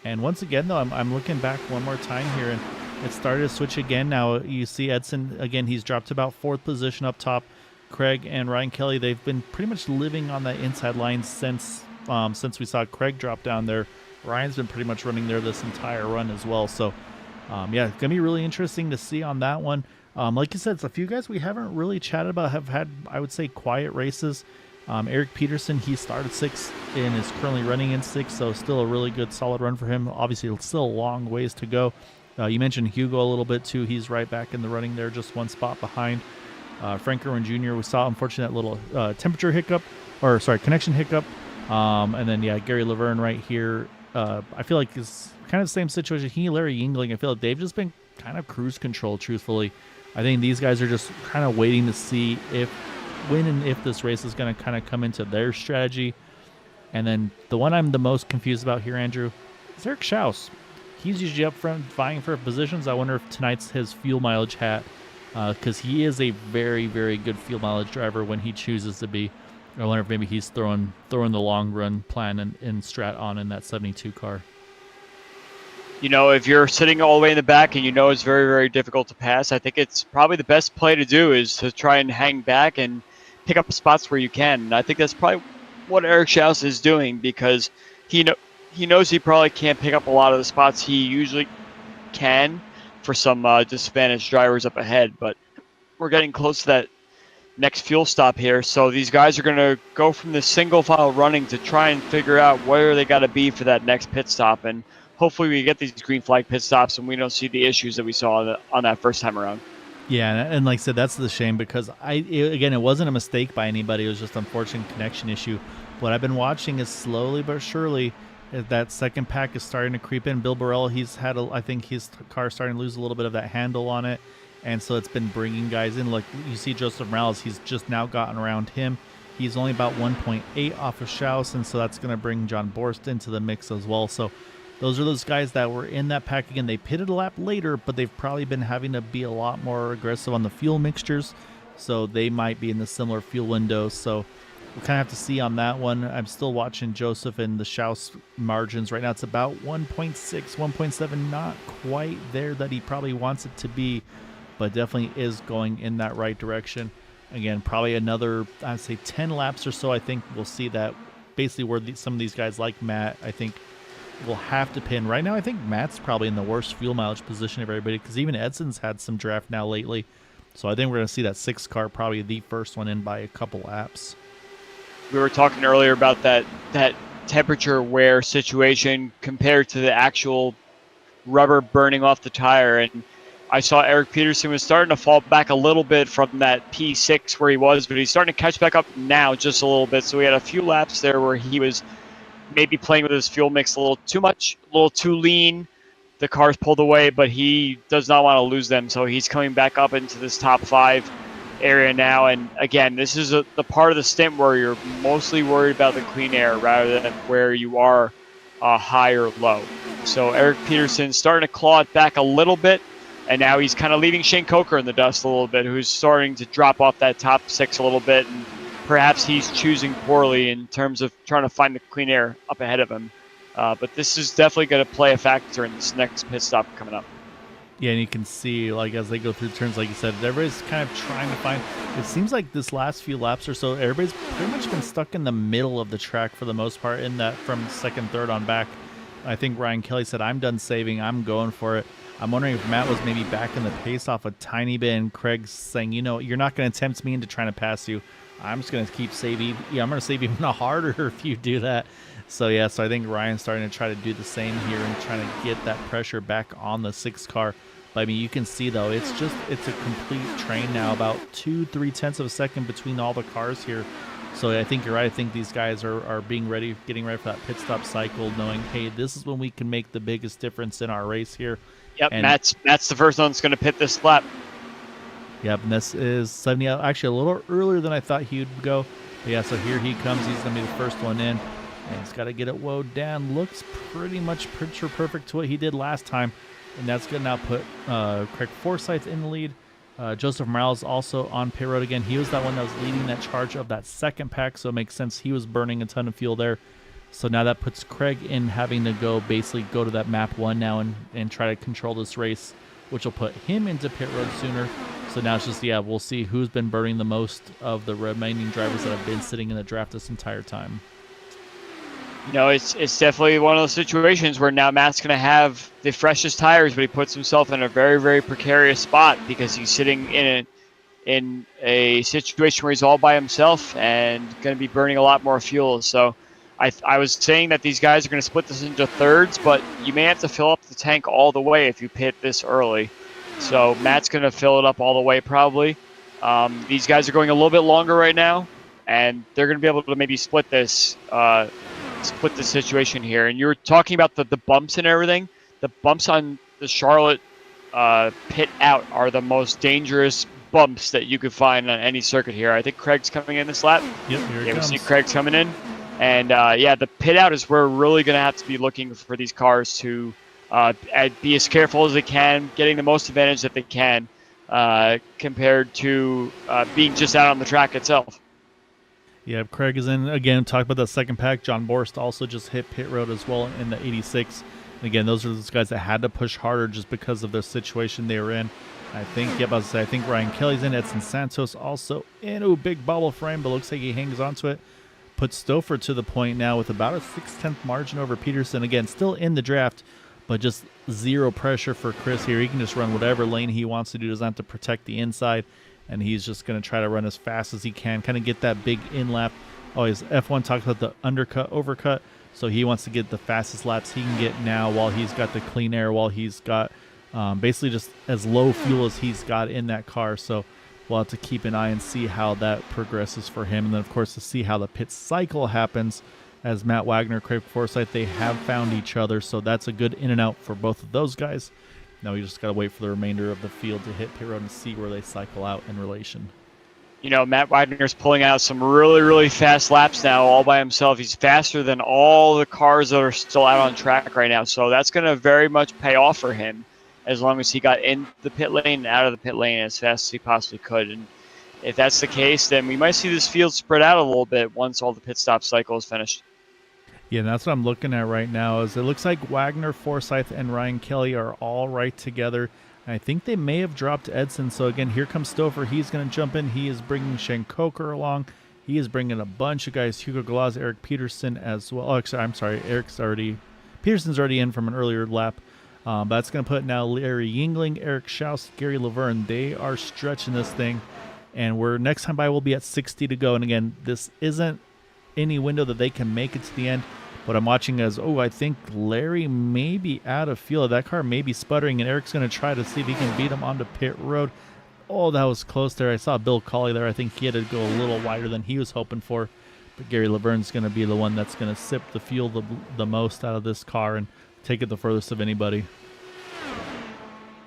And once again, though, I'm looking back one more time here, and it started to switch again. Now you see Edson, again, he's dropped to about 4th position up top. Craig and Ryan Kelly, they've been pretty much living on that inside line since we saw Craig drop down there. Ryan's been pretty much running there this entire run as well. So, yeah, it's going to be really interesting to see on that one. Like you said, it's a few guys we haven't really chatted about have had, I would say, quiet races. Eric Peterson, he started 6th and is currently running in 6th, so still a really good, solid run for him. Obviously, it's still a long ways to go. You mentioned Hugo a little bit, too. He's right back in the running there, just one spot behind. Frank Irwin Jr., we saw, unfortunately, that little connection hiccup. And then, yeah, Gary Laverne right here. I feel like it's kind of the same situation. He and Larry Yingling, I feel like they've just been kind of cruise control, truthfully. I think these guys are just kind of waiting to see when and if this race is going to kind of come into their strategy. And then the one I'm the most confused about here, Andrew, is Eric Schaus. He's usually up front vying for positions. I wonder if tonight's his fuel mileage hat, because he is a very, very good fuel mileage driver when he chooses to be. I wonder if maybe he's throwing the long run plan and strat on in that 72 car. You know, if you're sitting all the way in the back and you know it's very, very difficult to pass, I think it's probably the best play to do is to try and hang back and pick up spots where you can. And I think that's probably what Eric Schaus is doing, because he knows he probably can't pick up a lot of the spots he usually can for some disadvantaged drivers up ahead. But we're getting close to that next fuel stop here. So these guys are going to go from the single file running to try and figure out where they got to be for that next pit stop. And hopefully we get these green flag pit stops and we don't see the issues that we saw on that first time around. Yeah, and like I said, that's the shame, because it wasn't a mistake by anybody. It was just an unfortunate connection issue. What I've been watching is slowly but surely that second pack is starting to creep in. Bill Burrell, I think his car starting to lose a little bit of that handle on it, and so it's been bringing guys in. Like you see Joseph Morales, he's just now gotten around him. He's only about 1.8 off of Schaus, and so that's going to bring John Borst into the mix as well. So those are those guys that were in that pack. Again, they pitted a lap later, but they've probably been having to be a lot more aggressive on the fuel mixtures, so they might be in the similar fuel window. So we'll kind of have to see on that one. I'm still watching Joseph and the Schaus margins right now. It's about 1.6, 1.7, not quite there that he probably wants it to be, but definitely is going in that right direction. Again, probably another, I'd say 10 laps or so. I think we'll see that basically where some of these guys like Matt, I think will have to pin. Right now, I think Matt's probably in the worst fuel mileage position of everybody, because even Edson's had some draft now lately. So I think we're going to see that 6 car probably the first one in by a couple laps. We were talking earlier about that temperature wear situation compared to the actual rubber burning off the tire, and I saw Eric Peterson was starting to fall back a little bit from that P6 where he was, but he's starting to catch back up now just a little bit. So we had a few laps there where he was maybe playing with his fuel mix a little too much, a little too lean. The car's pulled away, but he does not want to lose them. So he's coming back up into this top 5 area now. And again, this is the part of the stint where you're mostly worried about the clean air rather than where you are high or low. So Eric Peterson starting to claw it back a little bit. And now he's kind of leaving Shane Coker in the dust a little bit, who's starting to drop off that top 6 a little bit. And perhaps he's choosing poorly in terms of trying to find the clean air up ahead of him. But this is definitely going to play a factor in this next pit stop coming up. Yeah, and you can see, like, as they go through turns, like you said, everybody's kind of trying to find. It seems like this last few laps or so, everybody's pretty much been stuck in the middle of the track for the most part, in that from second, third on back. I think Ryan Kelly said, I'm done saving, I'm going for it. I'm wondering if Matt was maybe back in the pace off a tiny bit, and Craig's saying, you know, you're not going to tempt me into trying to pass you. I'm just going to keep saving. Yeah, I'm going to save even harder if you do that. So, yeah, so I think Ryan's starting to try to do the same here and trying to get that pressure back on the 6 car. But, I mean, you can see, though, it's a complete train now, about 2-3 tenths of a second between all the cars here. So I think you're right. I think these guys are getting ready for that pit stop cycle, knowing, hey, this is when we can make the biggest difference in our race here. Yep, and Matt's the first one that's going to pit this lap. Yep, and this is 70, actually a little earlier than I thought he would go. But yeah, so here he comes. He's going to be the first one in. And he's got to get it woed down. Looks pretty much picture perfect to what he did last time. And that's going to now put Craig Forsyth in the lead. Joseph Morales also on pit road again. He was that one that was leading that charge of that second pack, so it makes sense. He was burning a ton of fuel there. So now that puts Craig in having to basically go to that map 1 now and try to control this race, which will put him into pit road sooner. So now it's just, yeah, we'll see who's been burning the most of the remaining drivers that have been sitting in the draft this entire time. You know, it's definitely one of those situations where now Matt's going to have the freshest tires, but he puts himself in a very, very precarious spot because he's sitting in a situation where he's all by himself and going to be burning a lot more fuel. So I was saying that these guys are going to split this into thirds, but you may have to fill up the tank all the way if you pit this early. So Matt's going to fill it up all the way probably. These guys are going a little bit longer right now, and they're going to be able to maybe split this situation here. And you were talking about the bumps and everything. The bumps on the Charlotte pit out are the most dangerous bumps that you could find on any circuit here. I think Craig's coming in this lap. Yep, here he comes. We see Craig's coming in. And, yeah, the pit out is where we're really going to have to be looking for these cars to be as careful as they can, getting the most advantage that they can compared to being just out on the track itself. Yeah, Craig is in. Again, talk about that second pack. John Borst also just hit pit road as well in the 86. And again, those are those guys that had to push harder just because of the situation they were in. I think, I think Ryan Kelly's in. Edson Santos also in. Ooh, big bubble frame, but looks like he hangs onto it. Puts Stouffer to the point now with about a 6/10 margin over Peterson. Again, still in the draft, but just zero pressure for Chris here. He can just run whatever lane he wants to do. Doesn't have to protect the inside. And he's just going to try to run as fast as he can, kind of get that big in lap. Oh, his F1 talks about the undercut, overcut. So he wants to get the fastest laps he can get now while he's got the clean air, while he's got basically just as low fuel as he's got in that car. So we'll have to keep an eye and see how that progresses for him. And then, of course, to see how the pit cycle happens as Matt Wagner, Craig Forsyth, they have found each other. So that's a good in and out for both of those guys. Now we just got to wait for the remainder of the field to hit pit road and see where they cycle out in relation. You know, Matt Wagner's pulling out some really, really fast laps now all by himself. He's faster than all the cars that are still out on track right now. So that's going to very much pay off for him as long as he got in the pit lane and out of the pit lane as fast as he possibly could. And if that's the case, then we might see this field spread out a little bit once all the pit stop cycle is finished. Yeah, and that's what I'm looking at right now. Is it looks like Wagner, Forsyth, and Ryan Kelly are all right together. And I think they may have dropped Edson. So again, here comes Stouffer. He's going to jump in. He is bringing Shankoker along. He is bringing a bunch of guys. Hugo Galaz, Eric Peterson as well. Oh, I'm sorry. Peterson's already in from an earlier lap. But that's going to put now Larry Yingling, Eric Schaus, Gary Laverne. They are stretching this thing. And next time by, we'll be at 60 to go. And again, this isn't any window that they can make it to the end. What I'm watching is, I think Larry may be out of fuel. That car may be sputtering, and Eric's going to try to see if he can beat him onto pit road. Oh, that was close there. I saw Bill Colley there. I think he had to go a little wider than he was hoping for. But Gary Laverne's going to be the one that's going to sip the fuel the most out of this car and take it the furthest of anybody.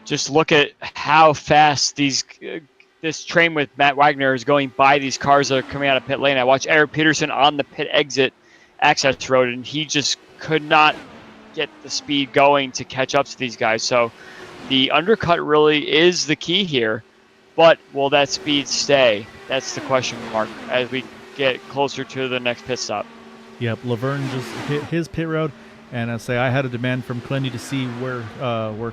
Just look at how fast this train with Matt Wagner is going by these cars that are coming out of pit lane. I watched Eric Peterson on the pit exit access road, and he just could not get the speed going to catch up to these guys. So the undercut really is the key here, but will that speed stay? That's the question mark as we get closer to the next pit stop. Yep, Laverne just hit his pit road, and I had a demand from Clendy to see where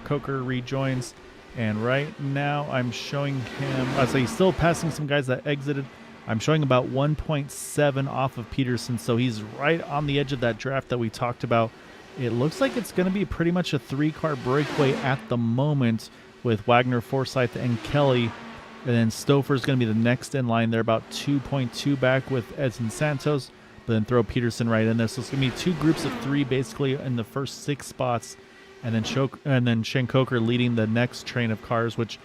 Coker rejoins, and right now I'm showing him, he's still passing some guys that exited. I'm showing about 1.7 off of Peterson, so he's right on the edge of that draft that we talked about. It looks like it's going to be pretty much a 3-car breakaway at the moment with Wagner, Forsyth, and Kelly. And then Stouffer's going to be the next in line. They're about 2.2 back with Edson Santos, but then throw Peterson right in there. So it's going to be 2 groups of 3 basically in the first 6 spots, and then Shankoker leading the next train of cars, which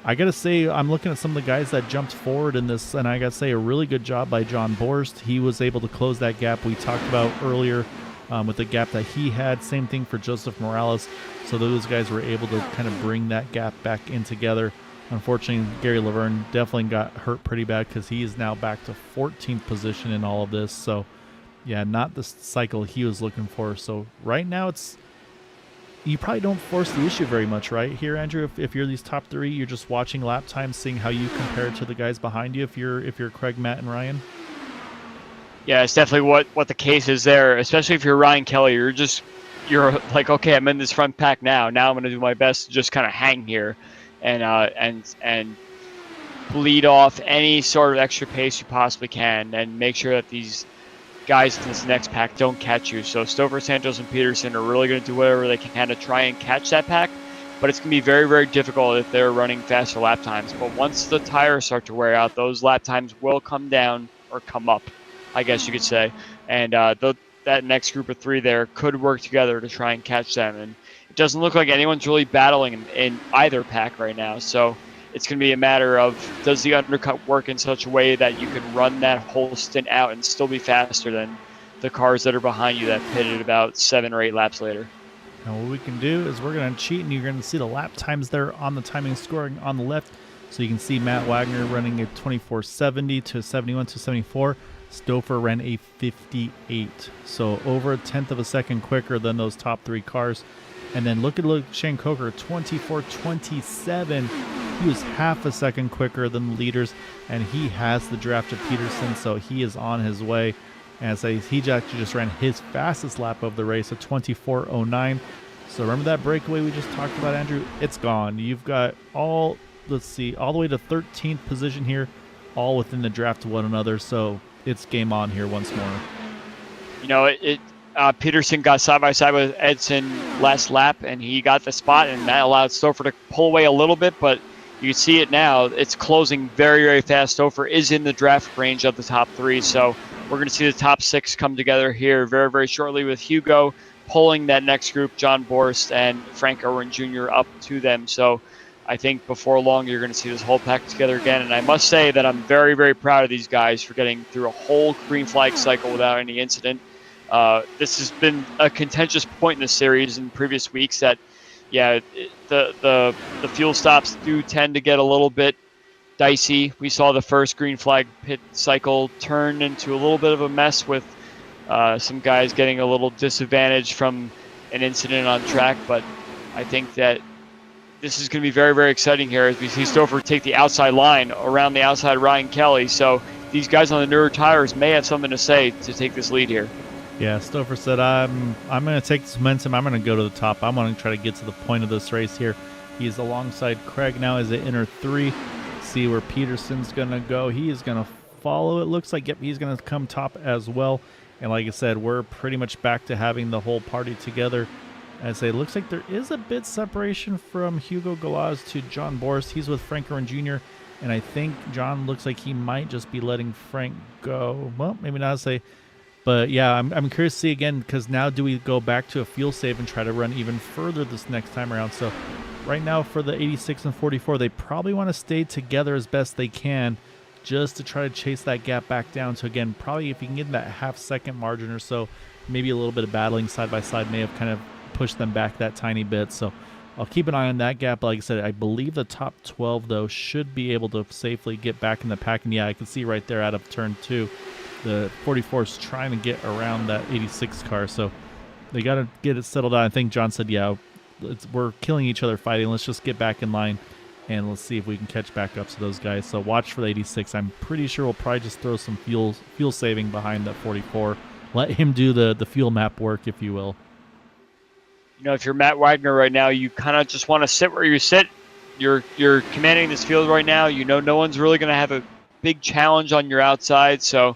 I got to say, I'm looking at some of the guys that jumped forward in this, and I got to say a really good job by John Borst. He was able to close that gap we talked about earlier with the gap that he had. Same thing for Joseph Morales. So those guys were able to kind of bring that gap back in together. Unfortunately, Gary Laverne definitely got hurt pretty bad because he is now back to 14th position in all of this. So, yeah, not the cycle he was looking for. So right now you probably don't force the issue very much, right? Here, Andrew, if you're these top 3, you're just watching lap times, seeing how you compare to the guys behind you if you're Craig, Matt, and Ryan. Yeah, it's definitely what the case is there, especially if you're Ryan Kelly. You're like, okay, I'm in this front pack now. Now I'm going to do my best to just kind of hang here and bleed off any sort of extra pace you possibly can and make sure that these guys in this next pack don't catch you. So Stouffer, Santos, and Peterson are really going to do whatever they can to try and catch that pack, but it's going to be very, very difficult if they're running faster lap times. But once the tires start to wear out, those lap times will come down or come up, I guess you could say. And that next group of 3 there could work together to try and catch them. And it doesn't look like anyone's really battling in either pack right now. So it's going to be a matter of, does the undercut work in such a way that you can run that whole stint out and still be faster than the cars that are behind you that pitted about 7 or 8 laps later? Now what we can do is we're going to cheat, and you're going to see the lap times there on the timing scoring on the left. So you can see Matt Wagner running a 24.70 to 71 to 74. Stouffer ran a 58. So over a 1/10 of a second quicker than those top 3 cars. And then look at Shankoker, 24.27. He was half a second quicker than the leaders, and he has the draft of Peterson, so he is on his way. And he actually just ran his fastest lap of the race, a 24.09. So remember that breakaway we just talked about, Andrew? It's gone. You've got all the way to 13th position here, all within the draft of one another. So it's game on here once more. You know, Peterson got side by side with Edson last lap, and he got the spot, and that allowed Stouffer to pull away a little bit, but you see it now. It's closing very, very fast. Stouffer is in the draft range of the top 3, so we're going to see the top 6 come together here very, very shortly with Hugo pulling that next group, John Borst and Frank Irwin Jr. up to them. So I think before long you're going to see this whole pack together again, and I must say that I'm very, very proud of these guys for getting through a whole green flag cycle without any incident. This has been a contentious point in the series in previous weeks that, yeah, the fuel stops do tend to get a little bit dicey. We saw the first green flag pit cycle turn into a little bit of a mess with some guys getting a little disadvantaged from an incident on track, but I think that this is going to be very, very exciting here as we see Stouffer take the outside line around the outside Ryan Kelly. So these guys on the newer tires may have something to say to take this lead here. Yeah, Stouffer said, I'm going to take this momentum. I'm going to go to the top. I'm going to try to get to the point of this race here. He's alongside Craig now as they enter 3. See where Peterson's going to go. He is going to follow. It looks like, yep, he's going to come top as well. And like I said, we're pretty much back to having the whole party together. As it looks like there is a bit separation from Hugo Galaz to John Boris. He's with Frank Owen Jr., and I think John looks like he might just be letting Frank go. Well, maybe not say. But yeah, I'm curious to see again, because now do we go back to a fuel save and try to run even further this next time around? So right now for the 86 and 44, they probably want to stay together as best they can just to try to chase that gap back down. So again, probably if you can get that half-second margin or so, maybe a little bit of battling side by side may have kind of pushed them back that tiny bit. So I'll keep an eye on that gap. Like I said, I believe the top 12, though, should be able to safely get back in the pack. And yeah, I can see right there out of turn 2, the 44 is trying to get around that 86 car. So they got to get it settled out. I think John said, yeah, we're killing each other fighting. Let's just get back in line, and let's see if we can catch back up to those guys. So watch for the 86. I'm pretty sure we'll probably just throw some fuel saving behind that 44. Let him do the fuel map work, if you will. You know, if you're Matt Wagner right now, you kind of just want to sit where you sit. You're commanding this field right now. You know no one's really going to have a big challenge on your outside. So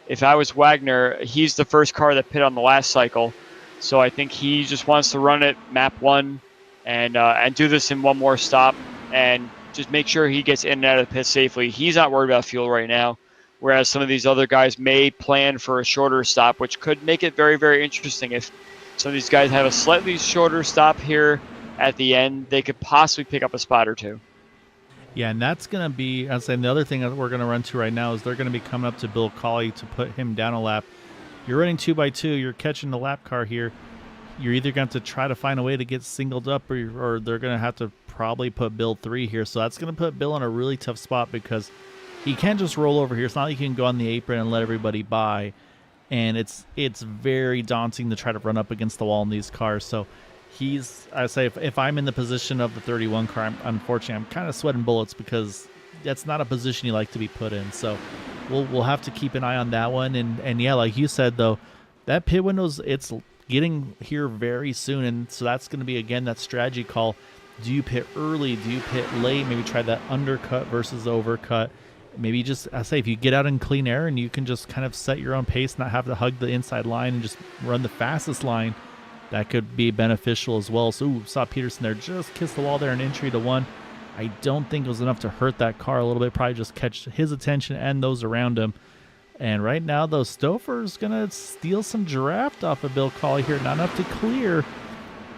if I was Wagner, he's the first car that pit on the last cycle. So I think he just wants to run it map 1 and do this in one more stop and just make sure he gets in and out of the pit safely. He's not worried about fuel right now, whereas some of these other guys may plan for a shorter stop, which could make it very, very interesting. If some of these guys have a slightly shorter stop here at the end, they could possibly pick up a spot or two. Yeah, and that's going to be, I'd say the other thing that we're going to run to right now is they're going to be coming up to Bill Colley to put him down a lap. You're running 2x2, you're catching the lap car here. You're either going to try to find a way to get singled up, or they're going to have to probably put Bill 3 here. So that's going to put Bill in a really tough spot because he can't just roll over here. It's not like you can go on the apron and let everybody by. And it's very daunting to try to run up against the wall in these cars. So I say if I'm in the position of the 31 car, unfortunately, I'm kind of sweating bullets because that's not a position you like to be put in. So we'll have to keep an eye on that one. And yeah, like you said, though, that pit window's, it's getting here very soon. And so that's going to be, again, that strategy call. Do you pit early? Do you pit late? Maybe try that undercut versus overcut. Maybe just, I say, if you get out in clean air and you can just kind of set your own pace, not have to hug the inside line and just run the fastest line, that could be beneficial as well. So, saw Peterson there just kiss the wall there in entry to 1. I don't think it was enough to hurt that car a little bit. Probably just catch his attention and those around him. And right now, though, Stouffer's going to steal some draft off of Bill Colley here. Not enough to clear.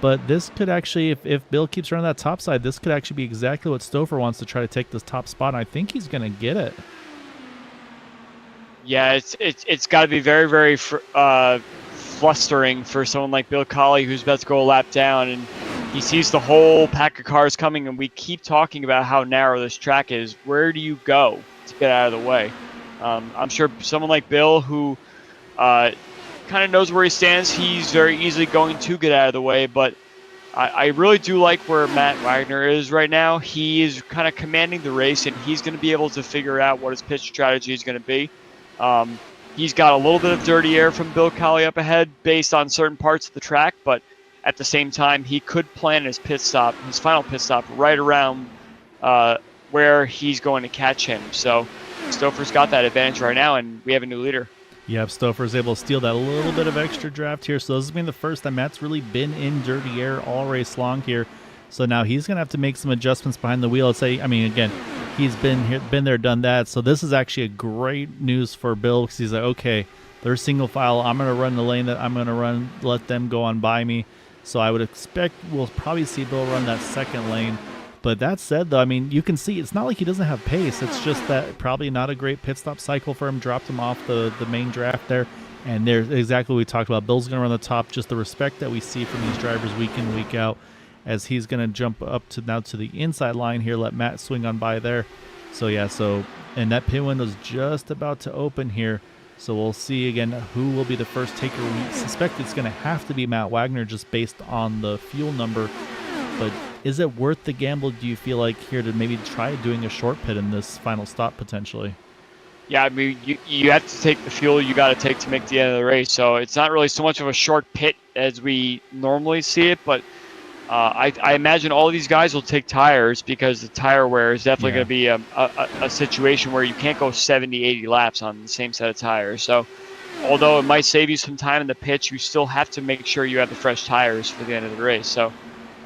But this could actually, if Bill keeps running that top side, this could actually be exactly what Stouffer wants to try to take this top spot. And I think he's going to get it. Yeah, it's got to be very, very flustering for someone like Bill Colley who's about to go a lap down, and he sees the whole pack of cars coming, and we keep talking about how narrow this track is. Where do you go to get out of the way? I'm sure someone like Bill who kind of knows where he stands, he's very easily going to get out of the way, but I really do like where Matt Wagner is right now. He is kind of commanding the race, and he's going to be able to figure out what his pit strategy is going to be. He's got a little bit of dirty air from Bill Colley up ahead based on certain parts of the track, but at the same time, he could plan his final pit stop, right around where he's going to catch him. So Stouffer's got that advantage right now, and we have a new leader. Yep, Stouffer's able to steal that little bit of extra draft here. So this has been the first time Matt's really been in dirty air all race long here. So now he's going to have to make some adjustments behind the wheel. Again, he's been there, done that. So this is actually a great news for Bill because he's like, okay, they're single file. I'm going to run the lane that I'm going to run, let them go on by me. So I would expect we'll probably see Bill run that second lane. But that said, though, you can see it's not like he doesn't have pace. It's just that probably not a great pit stop cycle for him. Dropped him off the main draft there. And there's exactly what we talked about. Bill's going to run the top. Just the respect that we see from these drivers week in, week out, as he's going to jump up to the inside line here, let Matt swing on by there. So, yeah, and that pit window's just about to open here. So we'll see again who will be the first taker. We suspect it's going to have to be Matt Wagner just based on the fuel number. But Is it worth the gamble, do you feel like, here to maybe try doing a short pit in this final stop potentially? Yeah, I mean, you have to take the fuel you got to take to make the end of the race. So it's not really so much of a short pit as we normally see it, but I imagine all of these guys will take tires because the tire wear is definitely going to be a situation where you can't go 70, 80 laps on the same set of tires. So although it might save you some time in the pits, you still have to make sure you have the fresh tires for the end of the race. So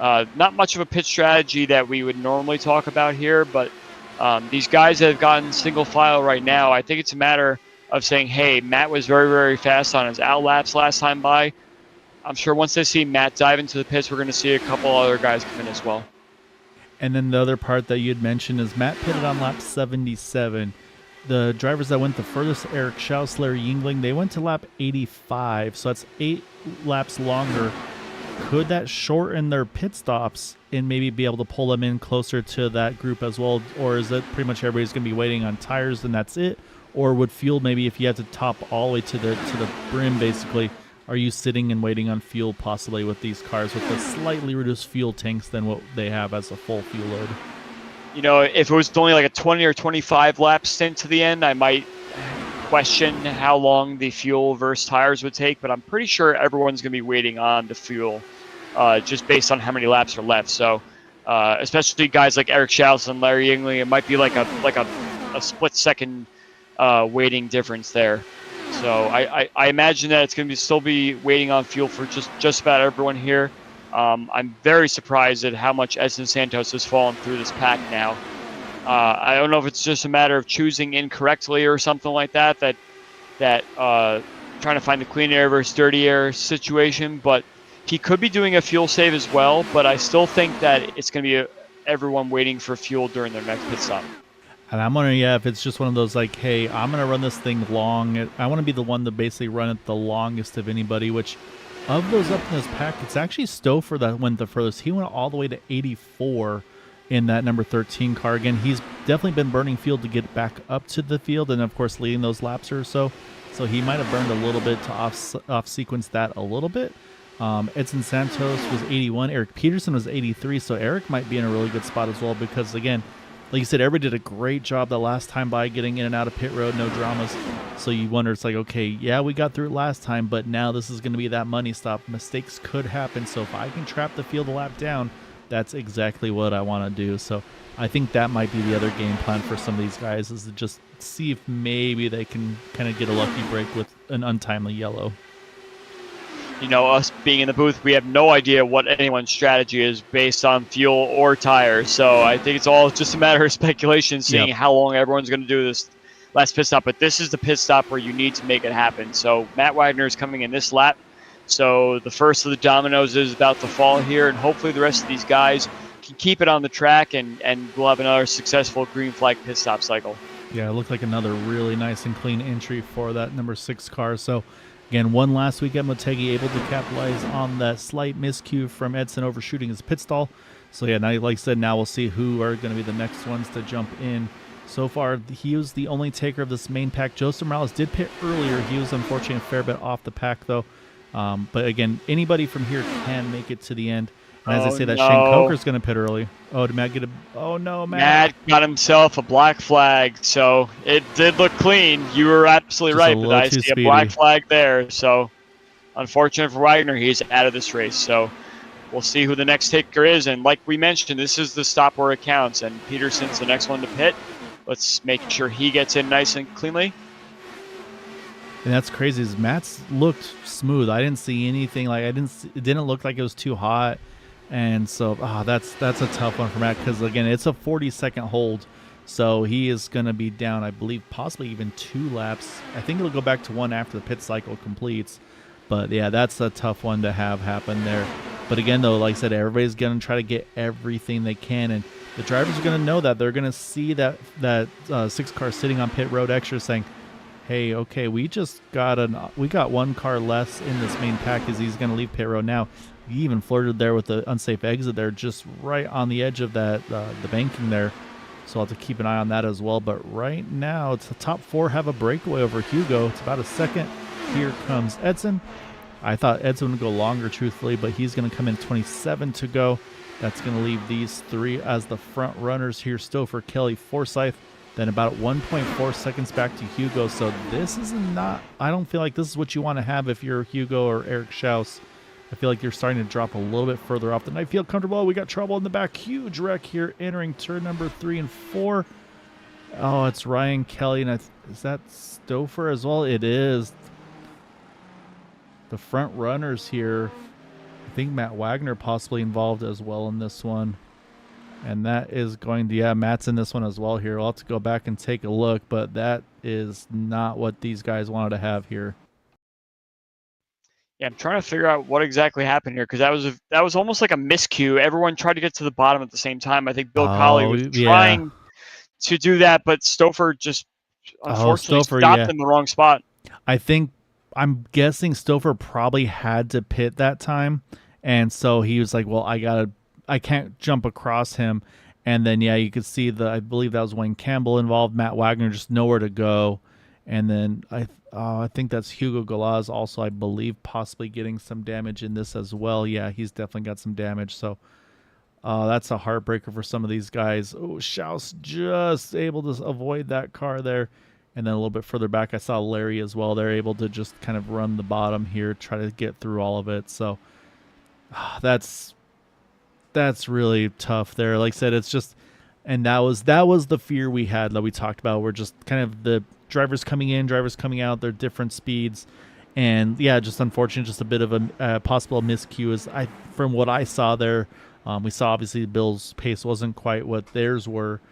not much of a pit strategy that we would normally talk about here, but these guys that have gotten single file right now, I think it's a matter of saying, hey, Matt was very, very fast on his out laps last time by. I'm sure once they see Matt dive into the pits, we're going to see a couple other guys come in as well. And then the other part that you'd mentioned is Matt pitted on lap 77. The drivers that went the furthest, Eric Schaus, Larry Yingling, they went to lap 85, so that's 8 laps longer. Could that shorten their pit stops and maybe be able to pull them in closer to that group as well? Or is it pretty much everybody's going to be waiting on tires and that's it? Or would fuel, maybe if you had to top all the way to the brim, basically, are you sitting and waiting on fuel possibly with these cars with the slightly reduced fuel tanks than what they have as a full fuel load? You know, if it was only like a 20 or 25 lap stint to the end, I might question how long the fuel versus tires would take, but I'm pretty sure everyone's going to be waiting on the fuel just based on how many laps are left. So especially guys like Eric Schaus and Larry Yingling, it might be like a split second waiting difference there. So I imagine that it's going to still be waiting on fuel for just about everyone here. I'm very surprised at how much Edson Santos has fallen through this pack now. I don't know if it's just a matter of choosing incorrectly or something like that trying to find the clean air versus dirty air situation, but he could be doing a fuel save as well, but I still think that it's going to be everyone waiting for fuel during their next pit stop. And I'm wondering, if it's just one of those like, hey, I'm going to run this thing long. I want to be the one to basically run it the longest of anybody, which of those up in this pack, it's actually Stouffer that went the furthest. He went all the way to 84 in that number 13 car. Again, he's definitely been burning fuel to get back up to the field and, of course, leading those laps or so. So he might have burned a little bit to off-sequence that a little bit. Edson Santos was 81. Eric Peterson was 83. So Eric might be in a really good spot as well because, again, like you said, everybody did a great job the last time by getting in and out of pit road, no dramas. So you wonder, it's like, okay, yeah, we got through it last time, but now this is going to be that money stop. Mistakes could happen. So if I can trap the field a lap down, that's exactly what I want to do. So I think that might be the other game plan for some of these guys, is to just see if maybe they can kind of get a lucky break with an untimely yellow. You know, us being in the booth, we have no idea what anyone's strategy is based on fuel or tires. So I think it's all just a matter of speculation, seeing how long everyone's going to do this last pit stop. But this is the pit stop where you need to make it happen. So Matt Wagner is coming in this lap. So the first of the dominoes is about to fall here, and hopefully the rest of these guys can keep it on the track, and we'll have another successful green flag pit stop cycle. Yeah, it looked like another really nice and clean entry for that number 6 car. So again, one last week at Motegi, able to capitalize on that slight miscue from Edson overshooting his pit stall. So yeah, now, like I said, now we'll see who are going to be the next ones to jump in. So far, he was the only taker of this main pack. Joseph Morales did pit earlier. He was unfortunately a fair bit off the pack, though. But again, anybody from here can make it to the end. And as I say, that Shane Coker's going to pit early. Oh, did Matt get a... Oh, no, Matt. Matt got himself a black flag, so it did look clean. You were absolutely right, but I see a black flag there. So unfortunate for Wagner, he's out of this race. So we'll see who the next taker is. And like we mentioned, this is the stop where it counts. And Peterson's the next one to pit. Let's make sure he gets in nice and cleanly. And that's crazy. Is Matt's looked smooth. I didn't see anything. Like it didn't look like it was too hot. And so that's a tough one for Matt because, again, it's a 40-second hold. So he is going to be down, I believe, possibly even 2 laps. I think it'll go back to 1 after the pit cycle completes. But, yeah, that's a tough one to have happen there. But, again, though, like I said, everybody's going to try to get everything they can. And the drivers are going to know that. They're going to see that 6 car sitting on pit road extra saying, hey, okay, we got 1 car less in this main pack as he's going to leave pit road now. He even flirted there with the unsafe exit there, just right on the edge of that the banking there. So I'll have to keep an eye on that as well. But right now, it's the top 4 have a breakaway over Hugo. It's about a second. Here comes Edson. I thought Edson would go longer, truthfully, but he's going to come in 27 to go. That's going to leave these three as the front runners here. Stouffer, Kelly, Forsyth. Then about 1.4 seconds back to Hugo. So this is not, I don't feel like this is what you want to have if you're Hugo or Eric Schaus. I feel like you're starting to drop a little bit further off than I feel comfortable. We got trouble in the back. Huge wreck here entering turn number 3 and 4. Oh, it's Ryan Kelly. And is that Stouffer as well? It is. The front runners here. I think Matt Wagner possibly involved as well in this one. And that is going to, yeah, Matt's in this one as well here. We'll have to go back and take a look, but that is not what these guys wanted to have here. Yeah, I'm trying to figure out what exactly happened here, because that was almost like a miscue. Everyone tried to get to the bottom at the same time. I think Bill Colley was trying to do that, but Stouffer just unfortunately stopped in the wrong spot. I'm guessing Stouffer probably had to pit that time, and so he was like, well, I can't jump across him. And then, yeah, you could see I believe that was Wayne Campbell involved. Matt Wagner just nowhere to go. And then I think that's Hugo Galaz also, I believe, possibly getting some damage in this as well. Yeah, he's definitely got some damage. So that's a heartbreaker for some of these guys. Oh, Schaus just able to avoid that car there. And then a little bit further back, I saw Larry as well. They're able to just kind of run the bottom here, try to get through all of it. So that's really tough there. Like I said, it's just, and that was the fear we had that we talked about. We're just kind of the drivers coming in, drivers coming out, they're different speeds. And yeah, just unfortunate, just a bit of a possible miscue from what I saw there. We saw obviously Bill's pace wasn't quite what theirs were.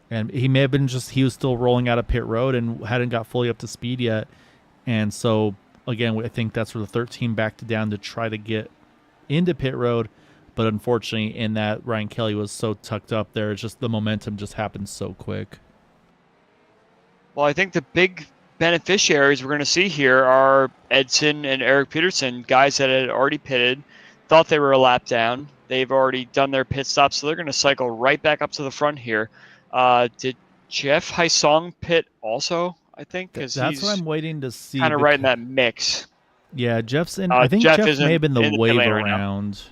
And he may have been he was still rolling out of pit road and hadn't got fully up to speed yet. And so again, I think that's where the 13 backed down to try to get into pit road. But unfortunately, in that, Ryan Kelly was so tucked up there. It's just the momentum just happened so quick. Well, I think the big beneficiaries we're going to see here are Edson and Eric Peterson, guys that had already pitted, thought they were a lap down. They've already done their pit stop, so they're going to cycle right back up to the front here. Did Jeff Haisong pit also, I think? That's what I'm waiting to see. Kind of right in that mix. Yeah, Jeff's in. I think Jeff may have been the wave around. Right,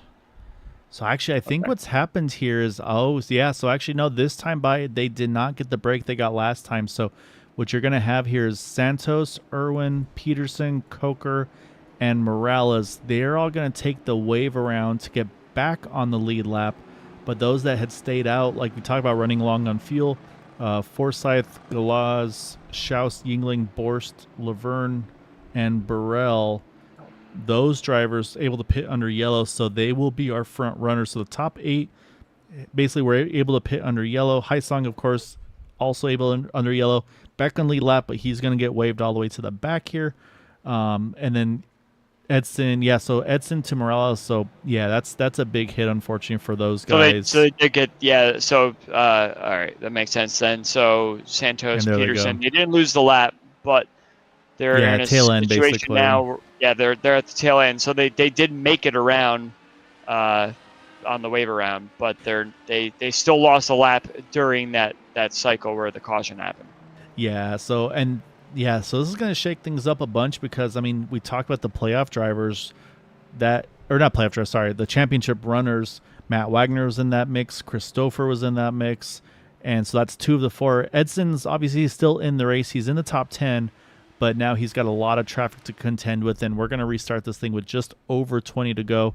so actually, I think what's happened here is, so actually, no, this time they did not get the break they got last time. So what you're going to have here is Santos, Irwin, Peterson, Coker, and Morales. They're all going to take the wave around to get back on the lead lap. But those that had stayed out, like we talked about running long on fuel, Forsyth, Galaz, Schaus, Yingling, Borst, Laverne, and Burrell, those drivers able to pit under yellow, so they will be our front runners. So the top 8 basically were able to pit under yellow. Haisong, of course, also able under yellow. Back on lead lap, but he's going to get waved all the way to the back here. And then Edson, so Edson to Morales. So, yeah, that's a big hit, unfortunately, for those guys. So they did get, all right, that makes sense then. So Santos, Peterson, they didn't lose the lap, but they're in a tail end, situation basically. now. Yeah, they're at the tail end. So they did make it around on the wave around, but they still lost a lap during that cycle where the caution happened. Yeah, so this is going to shake things up a bunch because, I mean, we talked about the playoff drivers the championship runners. Matt Wagner was in that mix. Christopher was in that mix. And so that's 2 of the 4. Edson's obviously still in the race. He's in the top 10, but now he's got a lot of traffic to contend with, and we're going to restart this thing with just over 20 to go.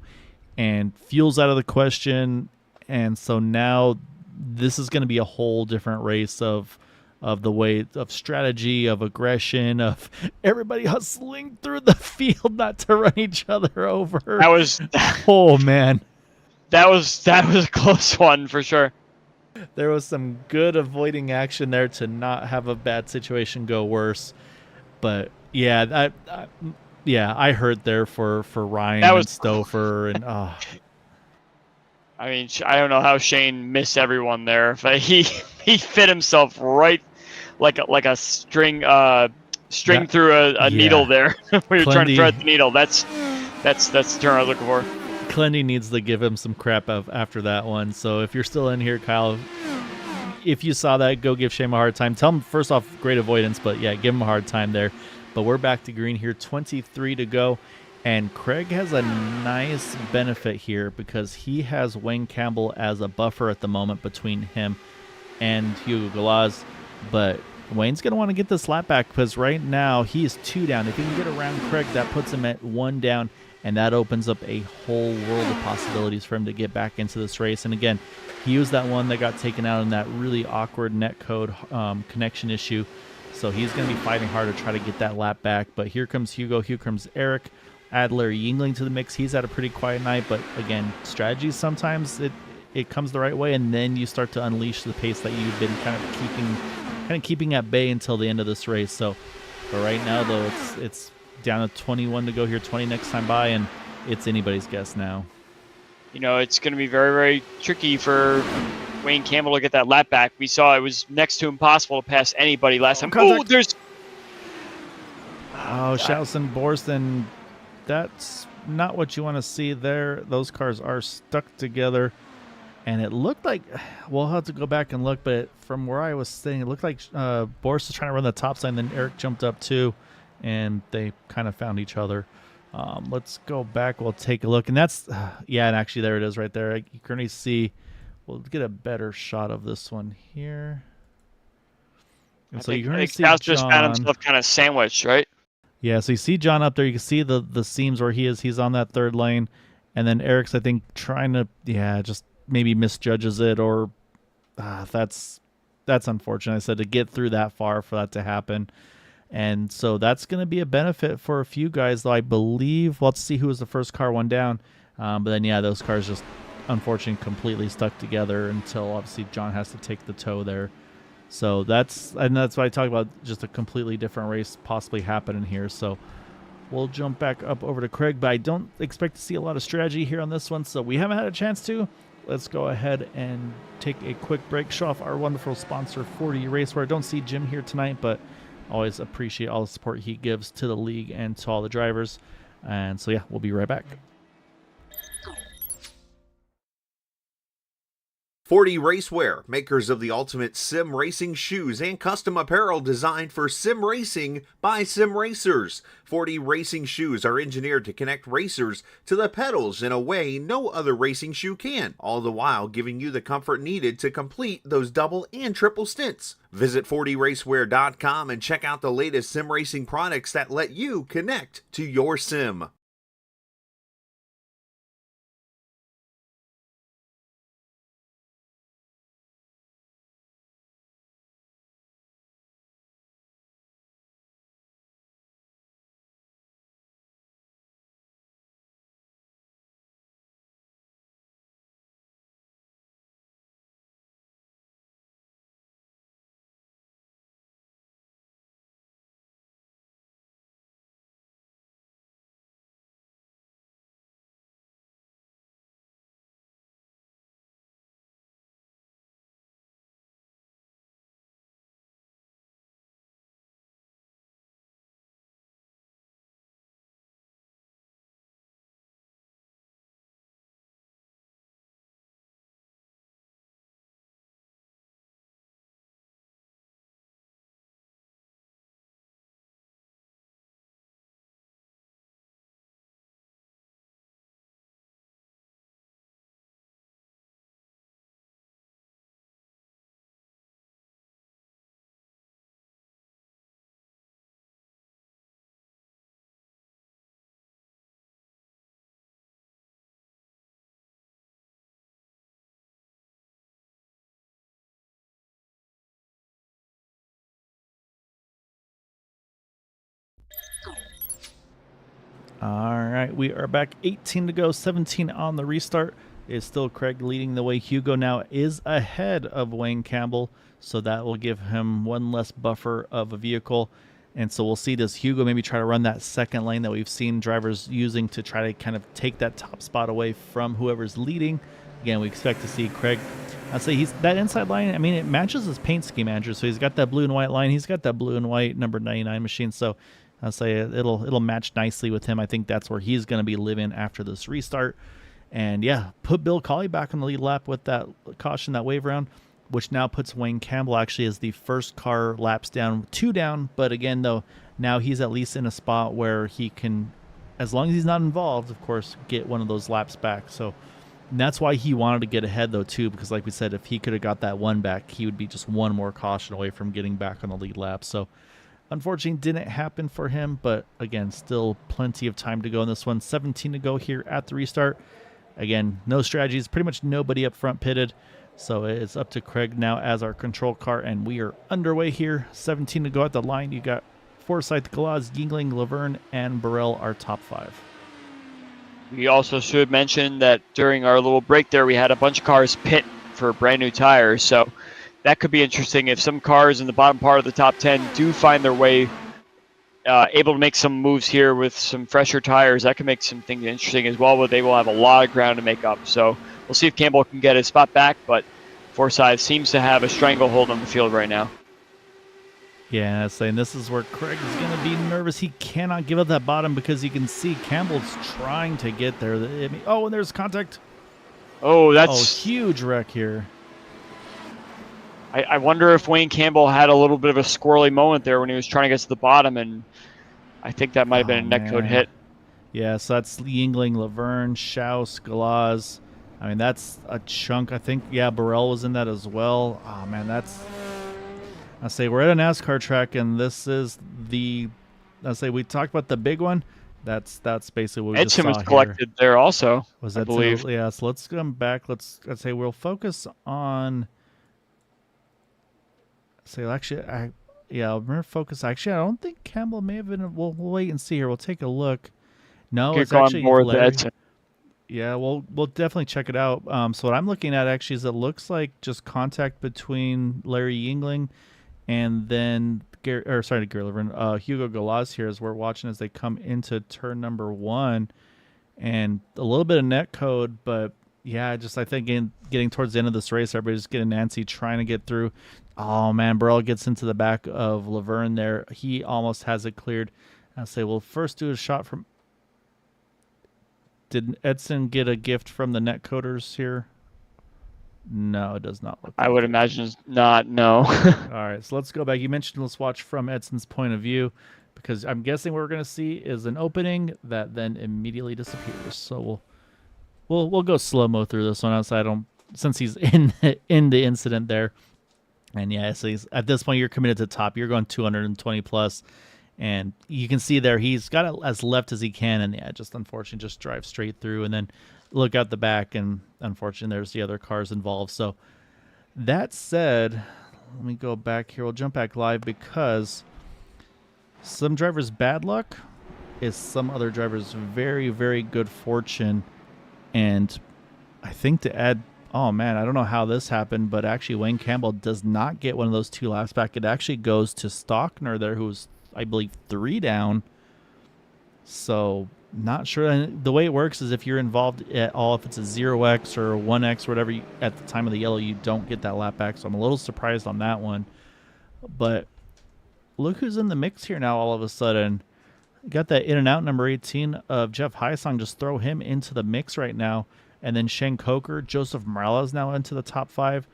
And fuel's out of the question, and so now this is going to be a whole different race of the way of strategy, of aggression, of everybody hustling through the field not to run each other over. Oh man, that was a close one for sure. There was some good avoiding action there to not have a bad situation go worse. But yeah, I heard there for Ryan and Stouffer and I mean, I don't know how Shane missed everyone there. But he fit himself right like a string through a needle there. We were trying to thread the needle. That's the term I was looking for. Clendy needs to give him some crap after that one. So if you're still in here, Kyle, if you saw that, go give Shane a hard time. Tell him, first off, great avoidance, but yeah, give him a hard time there. But we're back to green here, 23 to go. And Craig has a nice benefit here because he has Wayne Campbell as a buffer at the moment between him and Hugo Galaz. But Wayne's going to want to get this lap back because right now he's 2 down. If he can get around Craig, that puts him at 1 down, and that opens up a whole world of possibilities for him to get back into this race. And again, he was that one that got taken out in that really awkward netcode connection issue. So he's going to be fighting hard to try to get that lap back. But here comes Hugo. Here comes Eric. Add Larry Yingling to the mix. He's had a pretty quiet night, but again, strategies sometimes it comes the right way, and then you start to unleash the pace that you've been kind of keeping at bay until the end of this race. So, but right now though, it's down to 21 to go here, 20 next time by, and it's anybody's guess now. You know, it's going to be very, very tricky for Wayne Campbell to get that lap back. We saw it was next to impossible to pass anybody last time. Contact. Oh, there's... Oh, Schausen, Borsten, that's not what you want to see there. Those cars are stuck together, and it looked like, we'll have to go back and look, but from where I was sitting, it looked like Boris was trying to run the top side, and then Eric jumped up too, and they kind of found each other. Let's go back. We'll take a look, and that's, yeah, and actually there it is right there. You can currently see, we'll get a better shot of this one here. And so you can see John just found himself kind of sandwiched, right? Yeah, so you see John up there. You can see the seams where he is. He's on that 3rd lane. And then Eric's, I think, trying to, just maybe misjudges it, or that's unfortunate. I said to get through that far for that to happen. And so that's going to be a benefit for a few guys, though I believe. Let's see who was the first car one down. But then, those cars just, unfortunately, completely stuck together until, obviously, John has to take the tow there. So that's why I talk about just a completely different race possibly happening here. So we'll jump back up over to Craig, but I don't expect to see a lot of strategy here on this one. So we haven't had a chance to. Let's go ahead and take a quick break, show off our wonderful sponsor, 40 Racewear. I don't see Jim here tonight, but always appreciate all the support he gives to the league and to all the drivers. And so, we'll be right back. 40 Racewear, makers of the ultimate sim racing shoes and custom apparel designed for sim racing by sim racers. 40 racing shoes are engineered to connect racers to the pedals in a way no other racing shoe can, all the while giving you the comfort needed to complete those double and triple stints. Visit 40racewear.com and check out the latest sim racing products that let you connect to your sim. All right, we are back. 18 to go, 17 on the restart. It's still Craig leading the way. Hugo now is ahead of Wayne Campbell, so that will give him one less buffer of a vehicle. And so we'll see, does Hugo maybe try to run that second lane that we've seen drivers using to try to kind of take that top spot away from whoever's leading. Again, we expect to see Craig. I'd say he's that inside line. I mean, it matches his paint scheme, Andrew. So he's got that blue and white line. He's got that blue and white number 99 machine. So I'll say it'll match nicely with him. I think that's where he's going to be living after this restart. And put Bill Colley back on the lead lap with that caution, that wave round, which now puts Wayne Campbell actually as the first car laps down, 2 down. But again, though, now he's at least in a spot where he can as long as he's not involved, of course, get one of those laps back. So that's why he wanted to get ahead, though, too, because like we said, if he could have got that one back, he would be just one more caution away from getting back on the lead lap. So unfortunately, didn't happen for him, but again, still plenty of time to go in this one. 17 to go here at the restart. Again, no strategies, pretty much nobody up front pitted. So it's up to Craig now as our control car, and we are underway here. 17 to go at the line. You got Forsyth, Galaz, Yingling, Laverne, and Burrell, our top 5. We also should mention that during our little break there, we had a bunch of cars pit for brand new tires. So that could be interesting if some cars in the bottom part of the top 10 do find their way able to make some moves here with some fresher tires. That can make some things interesting as well, but they will have a lot of ground to make up. So we'll see if Campbell can get his spot back, but Forsyth seems to have a stranglehold on the field right now. Yeah, saying this is where Craig is going to be nervous. He cannot give up that bottom because you can see Campbell's trying to get there. Oh, and there's contact. Oh, that's huge wreck here. I wonder if Wayne Campbell had a little bit of a squirrely moment there when he was trying to get to the bottom, and I think that might have been a netcode hit. Yeah, so that's Yingling, Laverne, Schaus, Galaz. I mean, that's a chunk. I think, yeah, Burrell was in that as well. Oh, man, I say we're at a NASCAR track, and this is we talked about the big one. That's basically what we Edson just saw was collected there also, I believe. Yeah, so let's come back. Let's say we'll focus on. Say actually, I'm gonna focus. Actually, I don't think Campbell may have been. We'll wait and see here. We'll take a look. No, it's actually Larry. Yeah, we'll definitely check it out. So what I'm looking at actually is it looks like just contact between Larry Yingling and then Hugo Galaz here as we're watching as they come into turn number 1, and a little bit of net code, but yeah, I think getting towards the end of this race, everybody's getting antsy trying to get through. Oh man, Burrell gets into the back of Laverne there. He almost has it cleared. I say we'll first do a shot from. Did Edson get a gift from the net coders here? No, it does not look like I would imagine it's not, no. All right, so let's go back. You mentioned let's watch from Edson's point of view, because I'm guessing what we're going to see is an opening that then immediately disappears. So we'll go slow-mo through this one since he's in the incident there. And yeah, so at this point you're committed to top. You're going 220 plus. And you can see there he's got it as left as he can, and yeah, just unfortunately just drive straight through and then look out the back, and unfortunately there's the other cars involved. So that said, let me go back here. We'll jump back live because some drivers' bad luck is some other drivers' very, very good fortune. And I think to add, oh man, I don't know how this happened, but actually Wayne Campbell does not get one of those 2 laps back. It actually goes to Stockner there, who's I believe 3 down. So not sure. And the way it works is if you're involved at all, if it's a 0x or a 1x or whatever, at the time of the yellow, you don't get that lap back. So I'm a little surprised on that one. But look who's in the mix here now all of a sudden. Got that in and out number 18 of Jeff Hysong. Just throw him into the mix right now. And then Shane Coker, Joseph Morales now into the top 5.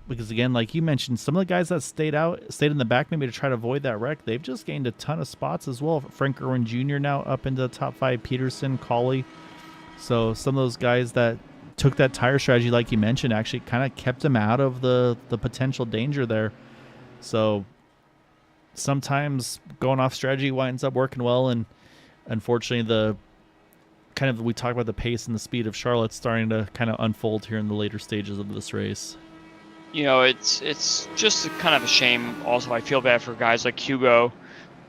Because again, like you mentioned, some of the guys that stayed in the back maybe to try to avoid that wreck, they've just gained a ton of spots as well. Frank Irwin Jr. now up into the top 5, Peterson, Colley. So some of those guys that took that tire strategy, like you mentioned, actually kind of kept them out of the potential danger there. So sometimes going off strategy winds up working well, and unfortunately we talk about the pace and the speed of Charlotte starting to kind of unfold here in the later stages of this race. You know, it's just kind of a shame. Also, I feel bad for guys like Hugo,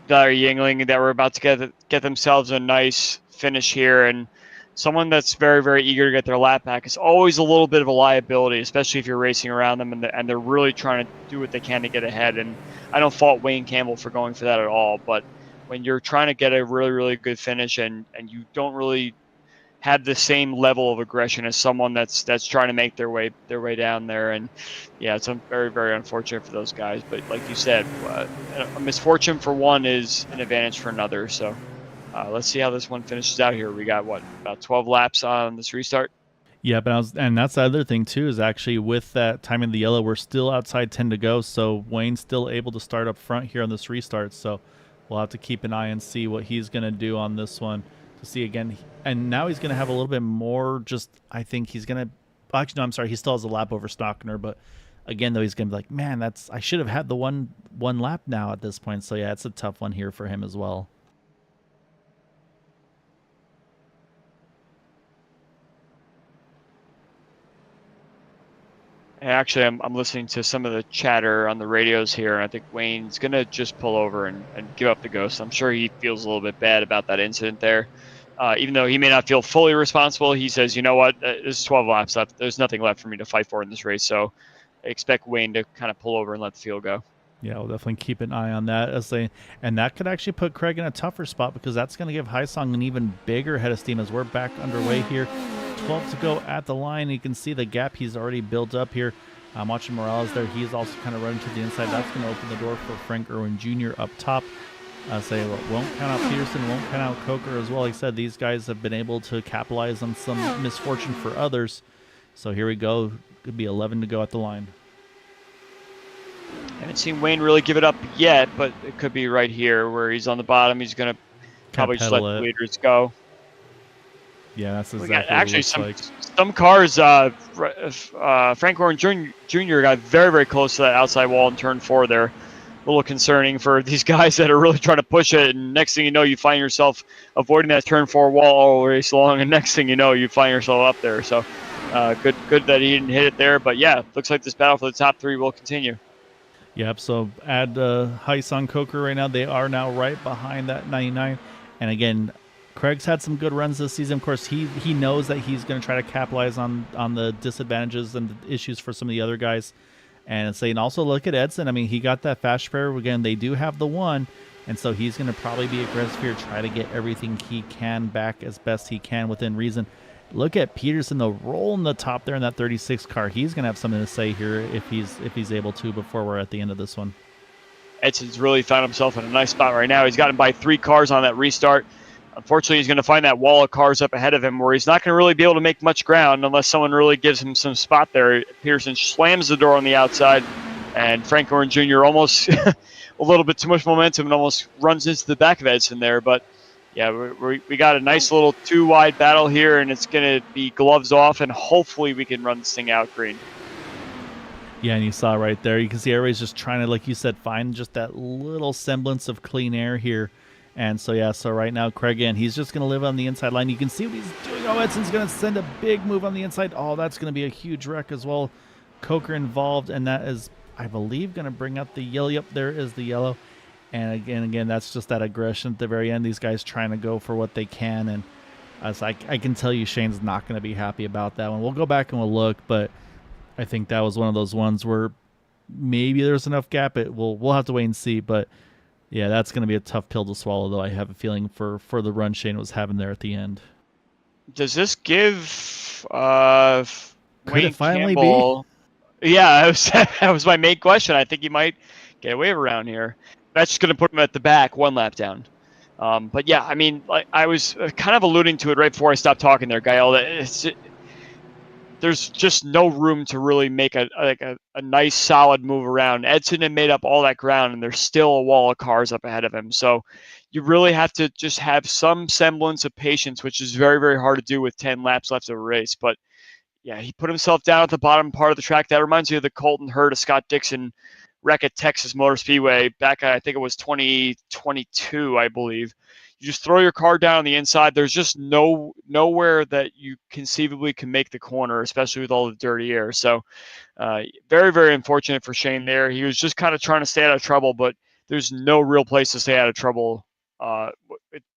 Larry Yingling, that were about to get themselves a nice finish here, and someone that's very, very eager to get their lap back is always a little bit of a liability, especially if you're racing around them and they're really trying to do what they can to get ahead. And I don't fault Wayne Campbell for going for that at all, but when you're trying to get a really, really good finish and you don't really have the same level of aggression as someone that's trying to make their way down there, and yeah, it's very, very unfortunate for those guys. But like you said, a misfortune for one is an advantage for another. So let's see how this one finishes out here. We got about 12 laps on this restart. Yeah, and that's the other thing too, is actually with that time in the yellow, we're still outside 10 to go. So Wayne's still able to start up front here on this restart. So we'll have to keep an eye and see what he's going to do on this one. see again. And now he's going to have a little bit more. Just I think he's going to. Actually, no, I'm sorry. He still has a lap over Stockner, but again, though, he's going to be like, man, I should have had the one lap now at this point. So yeah, it's a tough one here for him as well. Actually, I'm listening to some of the chatter on the radios here, and I think Wayne's going to just pull over and give up the ghost. I'm sure he feels a little bit bad about that incident there. Even though he may not feel fully responsible, he says, you know what, there's 12 laps left. There's nothing left for me to fight for in this race. So I expect Wayne to kind of pull over and let the field go. Yeah, we'll definitely keep an eye on that. And that could actually put Craig in a tougher spot, because that's going to give Haisong an even bigger head of steam as we're back underway here. 12 to go at the line. You can see the gap he's already built up here. I'm watching Morales there. He's also kind of running to the inside. That's going to open the door for Frank Irwin Jr. up top. Won't count out Peterson, won't count out Coker as well. Like I said, these guys have been able to capitalize on some misfortune for others. So here we go. Could be 11 to go at the line. Haven't seen Wayne really give it up yet, but it could be right here where he's on the bottom. He's going to probably just let the leaders go. Yeah, that's exactly what it looks like. Some cars, Frank Warren Jr. got very, very close to that outside wall in turn 4 there. A little concerning for these guys that are really trying to push it, and next thing you know, you find yourself avoiding that turn 4 wall all race long, and next thing you know, you find yourself up there. So good that he didn't hit it there, but yeah, looks like this battle for the top 3 will continue. Yep, so add Haisong Coker right now. They are now right behind that 99, and again, Craig's had some good runs this season. Of course, he knows that he's going to try to capitalize on the disadvantages and the issues for some of the other guys. And saying also look at Edson. I mean, he got that fast spare. Again, they do have the 1, and so he's going to probably be aggressive here, try to get everything he can back as best he can within reason. Look at Peterson, though, rolling the top there in that 36 car. He's going to have something to say here if he's able to before we're at the end of this one. Edson's really found himself in a nice spot right now. He's gotten by 3 cars on that restart. Unfortunately, he's going to find that wall of cars up ahead of him where he's not going to really be able to make much ground unless someone really gives him some spot there. Peterson slams the door on the outside, and Frank Warren Jr. almost a little bit too much momentum and almost runs into the back of Edson there. But, yeah, we got a nice little 2-wide battle here, and it's going to be gloves off, and hopefully we can run this thing out green. Yeah, and you saw right there, you can see everybody's just trying to, like you said, find just that little semblance of clean air here. And so, yeah, so right now, Craig, again, he's just going to live on the inside line. You can see what he's doing. Oh, Edson's going to send a big move on the inside. Oh, that's going to be a huge wreck as well. Coker involved, and that is, I believe, going to bring up the yellow. Yep, there is the yellow. And again, that's just that aggression at the very end. These guys trying to go for what they can. And I can tell you Shane's not going to be happy about that one. We'll go back and we'll look, but I think that was one of those ones where maybe there's enough gap. We'll have to wait and see, but yeah, that's going to be a tough pill to swallow, though. I have a feeling for the run Shane was having there at the end. Does this give Could Wayne it finally Campbell? Yeah, that was my main question. I think he might get away around here. That's just going to put him at the back, 1 lap down. But yeah, I mean, like I was kind of alluding to it right before I stopped talking there, Gael. There's just no room to really make a nice solid move around. Edson had made up all that ground, and there's still a wall of cars up ahead of him. So you really have to just have some semblance of patience, which is very, very hard to do with 10 laps left of a race. But yeah, he put himself down at the bottom part of the track. That reminds me of the Colton Hurd of Scott Dixon wreck at Texas Motor Speedway back, I think it was 2022, I believe. You just throw your car down on the inside. There's just nowhere that you conceivably can make the corner, especially with all the dirty air. So very, very unfortunate for Shane there. He was just kind of trying to stay out of trouble, but there's no real place to stay out of trouble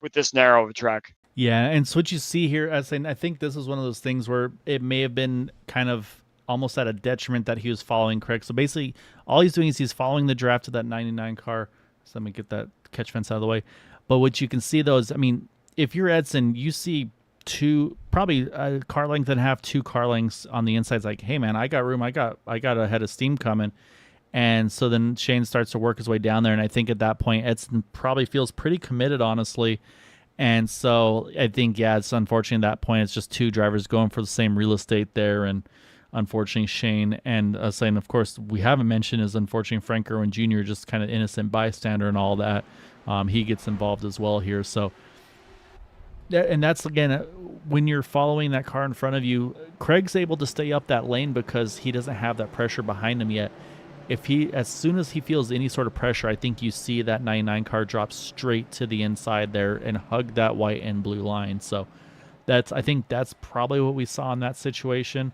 with this narrow of a track. Yeah, and so what you see here, I think this is one of those things where it may have been kind of almost at a detriment that he was following Craig. So basically, all he's doing is he's following the draft of that 99 car. So let me get that catch fence out of the way. But what you can see, though, is, I mean, if you're Edson, you see probably a car length and a half, 2 car lengths on the inside. It's like, hey, man, I got room. I got a head of steam coming. And so then Shane starts to work his way down there. And I think at that point, Edson probably feels pretty committed, honestly. And so I think, yeah, it's unfortunate at that point. It's just 2 drivers going for the same real estate there. And unfortunately, Shane and saying, of course, we haven't mentioned is unfortunately Frank Irwin Jr., just kind of innocent bystander and all that. He gets involved as well here. So And that's again when you're following that car in front of you, Craig's able to stay up that lane because he doesn't have that pressure behind him yet. If he, as soon as he feels any sort of pressure, I think you see that 99 car drop straight to the inside there and hug that white and blue line. So I think that's probably what we saw in that situation.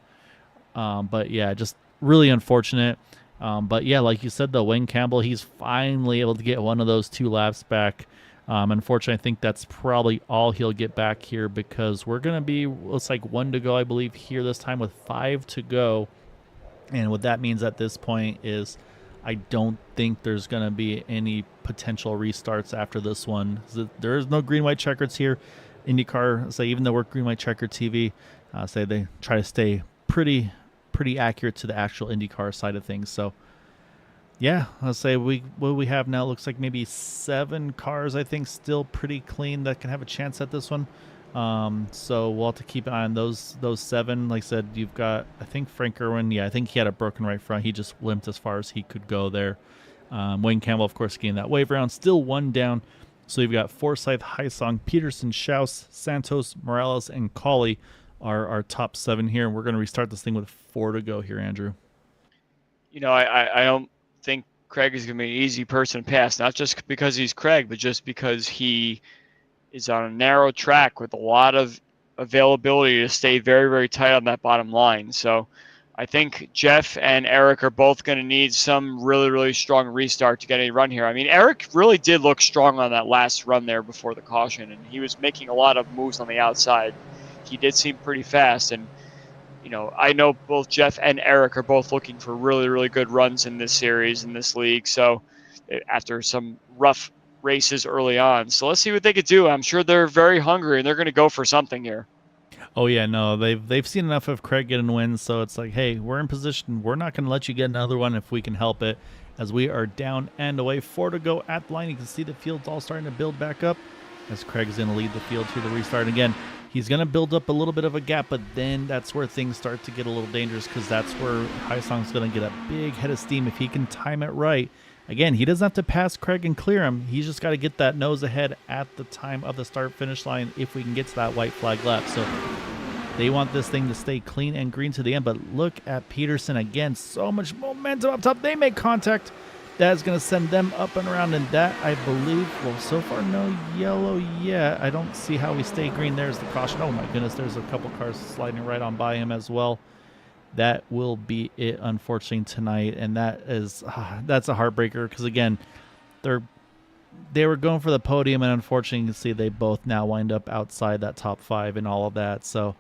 But yeah, just really unfortunate. But yeah, like you said, though, Wayne Campbell, he's finally able to get one of those 2 laps back. Unfortunately, I think that's probably all he'll get back here because we're going to be, looks like 1 to go, I believe, here this time with 5 to go. And what that means at this point is I don't think there's going to be any potential restarts after this one. There is no green-white checkers here. IndyCar, say even though we're green-white checker TV, say they try to stay pretty accurate to the actual IndyCar side of things. So yeah, I'll say what we have now looks like maybe 7 cars, I think, still pretty clean that can have a chance at this one. So we'll have to keep an eye on those 7. Like I said, you've got, I think, Frank Irwin. Yeah, I think he had a broken right front. He just limped as far as he could go there. Wayne Campbell, of course, getting that wave round. Still 1 down. So you've got Forsyth, Heisong, Peterson, Schaus, Santos, Morales, and Colley are our top 7 here. And we're going to restart this thing with 4 to go here, Andrew. You know, I don't think Craig is going to be an easy person to pass, not just because he's Craig, but just because he is on a narrow track with a lot of availability to stay very, very tight on that bottom line. So I think Jeff and Eric are both going to need some really, really strong restart to get any run here. I mean, Eric really did look strong on that last run there before the caution, and he was making a lot of moves on the outside. He did seem pretty fast, and you know, I know both Jeff and Eric are both looking for really, really good runs in this series, in this league. So after some rough races early on. So let's see what they could do. I'm sure they're very hungry and they're going to go for something here. Oh yeah, no, they've seen enough of Craig getting wins, so it's like, hey, we're in position. We're not going to let you get another one if we can help it. As we are down and away, 4 to go at the line. You can see the field's all starting to build back up as Craig's going to lead the field through the restart. Again, he's going to build up a little bit of a gap, but then that's where things start to get a little dangerous because that's where Heisong's going to get a big head of steam if he can time it right. Again, he doesn't have to pass Craig and clear him. He's just got to get that nose ahead at the time of the start-finish line if we can get to that white flag lap. So they want this thing to stay clean and green to the end. But look at Peterson again. So much momentum up top. They make contact. That is going to send them up and around. And that, I believe, well, so far no yellow yet. I don't see how we stay green. There's the caution. Oh, my goodness. There's a couple cars sliding right on by him as well. That will be it, unfortunately, tonight, and that is that's a heartbreaker because again, they were going for the podium, and unfortunately, you can see they both now wind up outside that top 5 and all of that. So,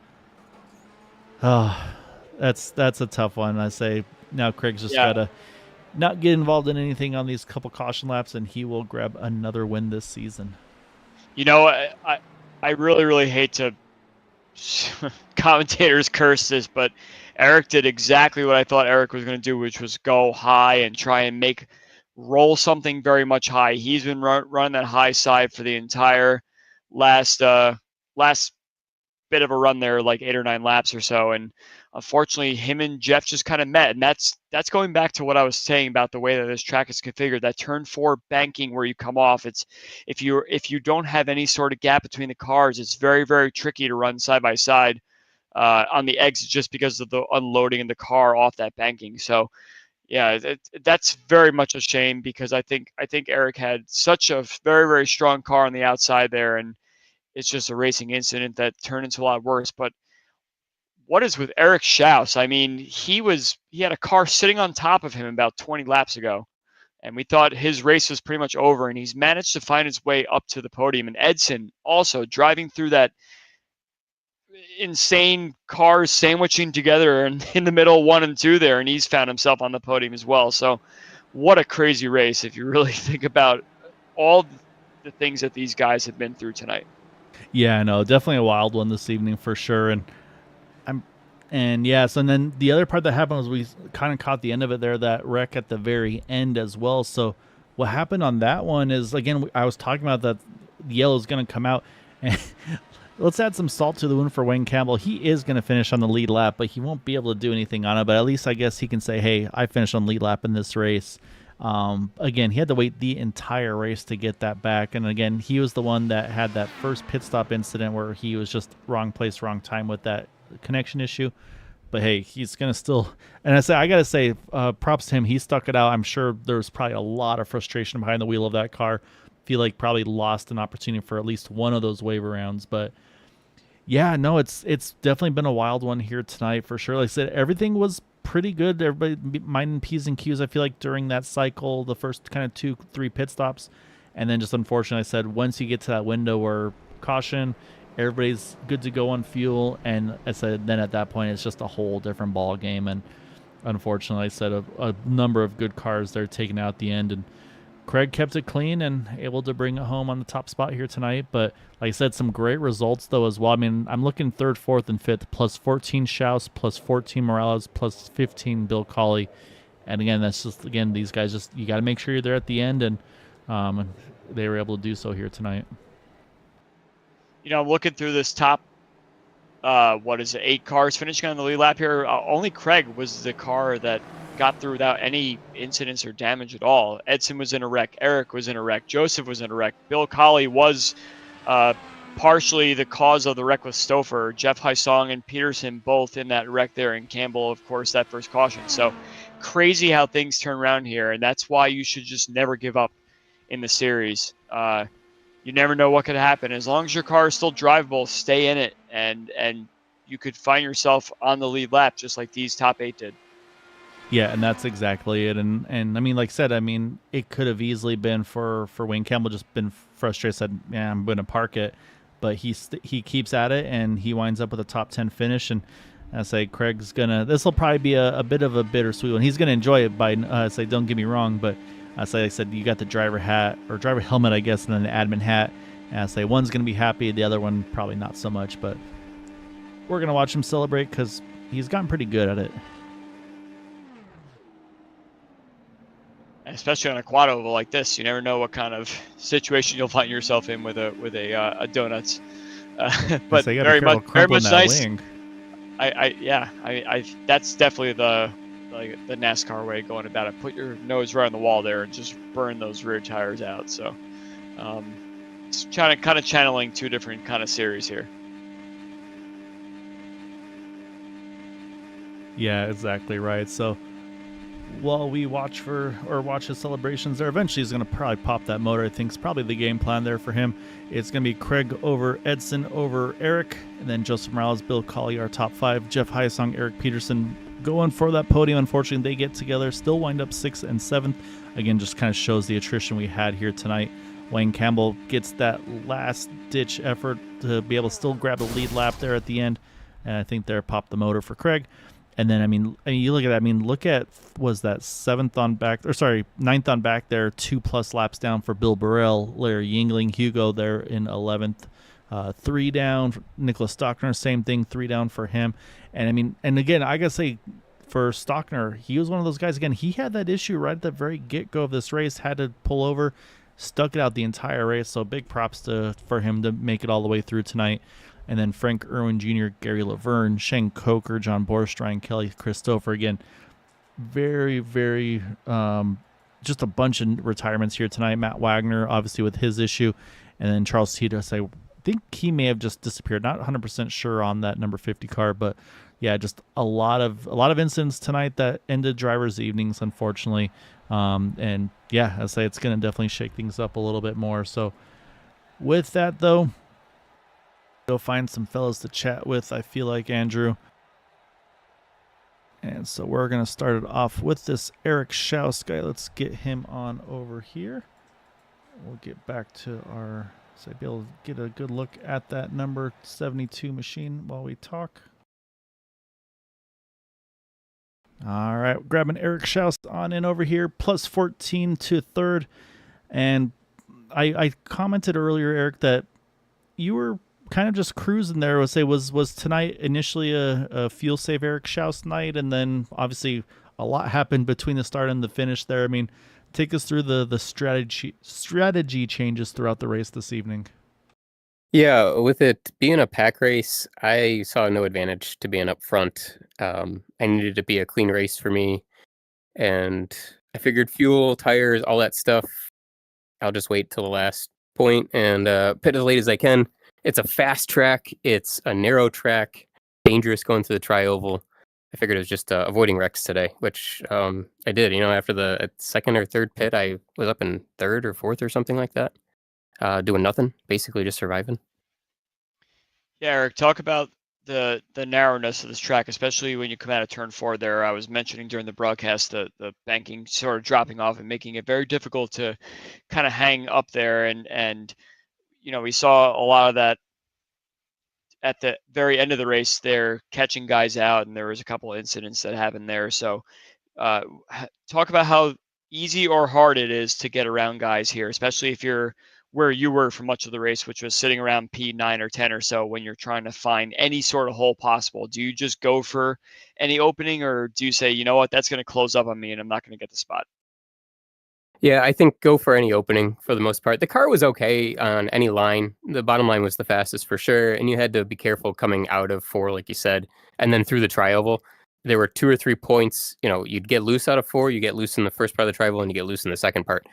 that's a tough one. I say now Craig's just gotta not get involved in anything on these couple caution laps, and he will grab another win this season. You know, I really, really hate to commentators curse this, but Eric did exactly what I thought Eric was going to do, which was go high and try and roll something very much high. He's been running that high side for the entire last bit of a run there, like 8 or 9 laps or so. And unfortunately, him and Jeff just kind of met. And that's going back to what I was saying about the way that this track is configured. That turn 4 banking where you come off, it's if you don't have any sort of gap between the cars, it's very, very tricky to run side by side on the exit just because of the unloading in the car off that banking. So yeah, that's very much a shame because I think Eric had such a very, very strong car on the outside there, and it's just a racing incident that turned into a lot worse. But what is with Eric Schaus? I mean, he had a car sitting on top of him about 20 laps ago, and we thought his race was pretty much over, and he's managed to find his way up to the podium. And Edson also driving through that insane cars sandwiching together and in the middle 1 and 2 there, and he's found himself on the podium as well. So what a crazy race if you really think about all the things that these guys have been through tonight. Yeah, no, definitely a wild one this evening for sure. And then the other part that happened was we kind of caught the end of it there, that wreck at the very end as well. So what happened on that one is, again, I was talking about that the yellow is going to come out, and let's add some salt to the wound for Wayne Campbell. He is going to finish on the lead lap, but he won't be able to do anything on it. But at least I guess he can say, hey, I finished on lead lap in this race. Again, he had to wait the entire race to get that back. And again, he was the one that had that first pit stop incident where he was just wrong place, wrong time with that connection issue. But hey, he's gonna still. And I gotta say, props to him. He stuck it out. I'm sure there was probably a lot of frustration behind the wheel of that car. Feel like probably lost an opportunity for at least one of those waiver rounds. But yeah, no, it's definitely been a wild one here tonight for sure. Like I said, everything was pretty good. Everybody minding P's and Q's, I feel like, during that cycle, the first kind of 2-3 pit stops. And then just unfortunately, I said, once you get to that window where caution, everybody's good to go on fuel. And I said, then at that point, it's just a whole different ball game. And unfortunately, I said, a number of good cars they're taking out at the end. And Craig kept it clean and able to bring it home on the top spot here tonight. But like I said, some great results though as well. I mean, I'm looking third, fourth, and fifth, plus 14 Schaus, plus 14 Morales, plus 15 Bill Colley. And again, that's just, again, these guys just, you got to make sure you're there at the end. And they were able to do so here tonight. You know, I'm looking through this top, 8 cars finishing on the lead lap here. Only Craig was the car that got through without any incidents or damage at all. Edson was in a wreck. Eric was in a wreck. Joseph was in a wreck. Bill Colley was partially the cause of the wreck with Stouffer. Jeff Hysong and Peterson both in that wreck there, and Campbell, of course, that first caution. So crazy how things turn around here, and that's why you should just never give up in the series. You never know what could happen. As long as your car is still drivable, stay in it, and you could find yourself on the lead lap just like these top 8 did. Yeah, and that's exactly it. And I mean, like I said, I mean, it could have easily been for Wayne Campbell, just been frustrated, said, yeah, I'm going to park it. But he keeps at it, and he winds up with a top 10 finish. And I say Craig's going to, this will probably be a bit of a bittersweet one. He's going to enjoy it by, say, don't get me wrong, but I said, you got the driver hat, or driver helmet, I guess, and then the admin hat. And I say one's going to be happy, the other one probably not so much. But we're going to watch him celebrate because he's gotten pretty good at it. Especially on a quad oval like this, you never know what kind of situation you'll find yourself in with a donuts. But very much nice. Wing. I that's definitely the NASCAR way going about it. Put your nose right on the wall there and just burn those rear tires out. So it's kind of channeling 2 different kind of series here. Yeah, exactly right. So while we watch his celebrations there, eventually he's going to probably pop that motor. I think it's probably the game plan there for him. It's going to be Craig over Edson over Eric, and then Joseph Morales, Bill Colley, our top 5. Jeff Hysong, Eric Peterson going for that podium. Unfortunately, they get together, still wind up 6th and 7th. Again, just kind of shows the attrition we had here tonight. Wayne Campbell gets that last-ditch effort to be able to still grab the lead lap there at the end, and I think there popped the motor for Craig. And then, I mean, you look at that. I mean, look at, was that 9th on back there, 2+ laps down for Bill Burrell, Larry Yingling, Hugo there in 11th, 3 down. Nicholas Stockner, same thing, 3 down for him. And I mean, and again, I gotta say, for Stockner, he was one of those guys. Again, he had that issue right at the very get-go of this race, had to pull over, stuck it out the entire race. So big props for him to make it all the way through tonight. And then Frank Irwin Jr., Gary Laverne, Shane Coker, John Borst, Ryan Kelly, Christopher. Again, very, very, just a bunch of retirements here tonight. Matt Wagner, obviously, with his issue. And then Charles Titos, I think he may have just disappeared. Not 100% sure on that number 50 car. But, yeah, just a lot of incidents tonight that ended drivers' evenings, unfortunately. And, yeah, I'd say it's going to definitely shake things up a little bit more. So, with that, though, go find some fellas to chat with, I feel like, Andrew. And so we're going to start it off with this Eric Schaus guy. Let's get him on over here. We'll get back to our, so I'll be able to get a good look at that number 72 machine while we talk. All right, grabbing Eric Schaus on in over here, plus 14 to 3rd. And I commented earlier, Eric, that you were kind of just cruising there. Was tonight initially a fuel save Eric Schaus night, and then obviously a lot happened between the start and the finish there. I mean, take us through the strategy changes throughout the race this evening. Yeah, with it being a pack race, I saw no advantage to being up front. I needed to be a clean race for me, and I figured fuel, tires, all that stuff, I'll just wait till the last point and pit as late as I can. It's a fast track. It's a narrow track, dangerous going through the tri-oval. I figured it was just avoiding wrecks today, which I did. After the second or third pit, I was up in third or fourth or something like that, doing nothing, basically just surviving. Yeah, Eric, talk about the narrowness of this track, especially when you come out of turn 4 there. I was mentioning during the broadcast the banking sort of dropping off and making it very difficult to kind of hang up there. And we saw a lot of that at the very end of the race. They're catching guys out, and there was a couple of incidents that happened there. So talk about how easy or hard it is to get around guys here, especially if you're where you were for much of the race, which was sitting around P9 or 10 or so when you're trying to find any sort of hole possible. Do you just go for any opening, or do you say, you know what, that's going to close up on me and I'm not going to get the spot? Yeah, I think go for any opening for the most part. The car was okay on any line. The bottom line was the fastest for sure, and you had to be careful coming out of 4, like you said, and then through the tri-oval. There were 2 or 3 points. You'd get loose out of 4, you get loose in the first part of the tri-oval, and you get loose in the second part.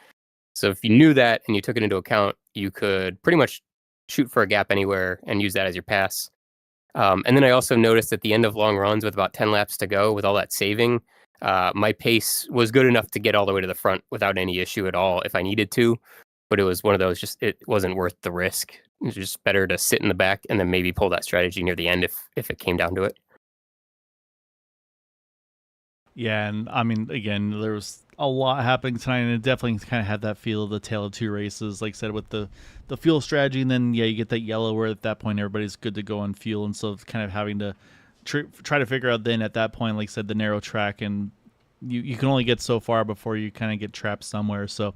So if you knew that and you took it into account, you could pretty much shoot for a gap anywhere and use that as your pass. And then I also noticed at the end of long runs with about 10 laps to go, with all that saving, my pace was good enough to get all the way to the front without any issue at all if I needed to. But it was one of those, it wasn't worth the risk. It was just better to sit in the back and then maybe pull that strategy near the end if it came down to it. Yeah, and I mean, again, there was a lot happening tonight, and it definitely kind of had that feel of the tale of two races, like I said, with the fuel strategy, and then, yeah, you get that yellow where at that point everybody's good to go on fuel, and so kind of having to try to figure out then at that point, like I said, the narrow track, and you can only get so far before you kind of get trapped somewhere, so...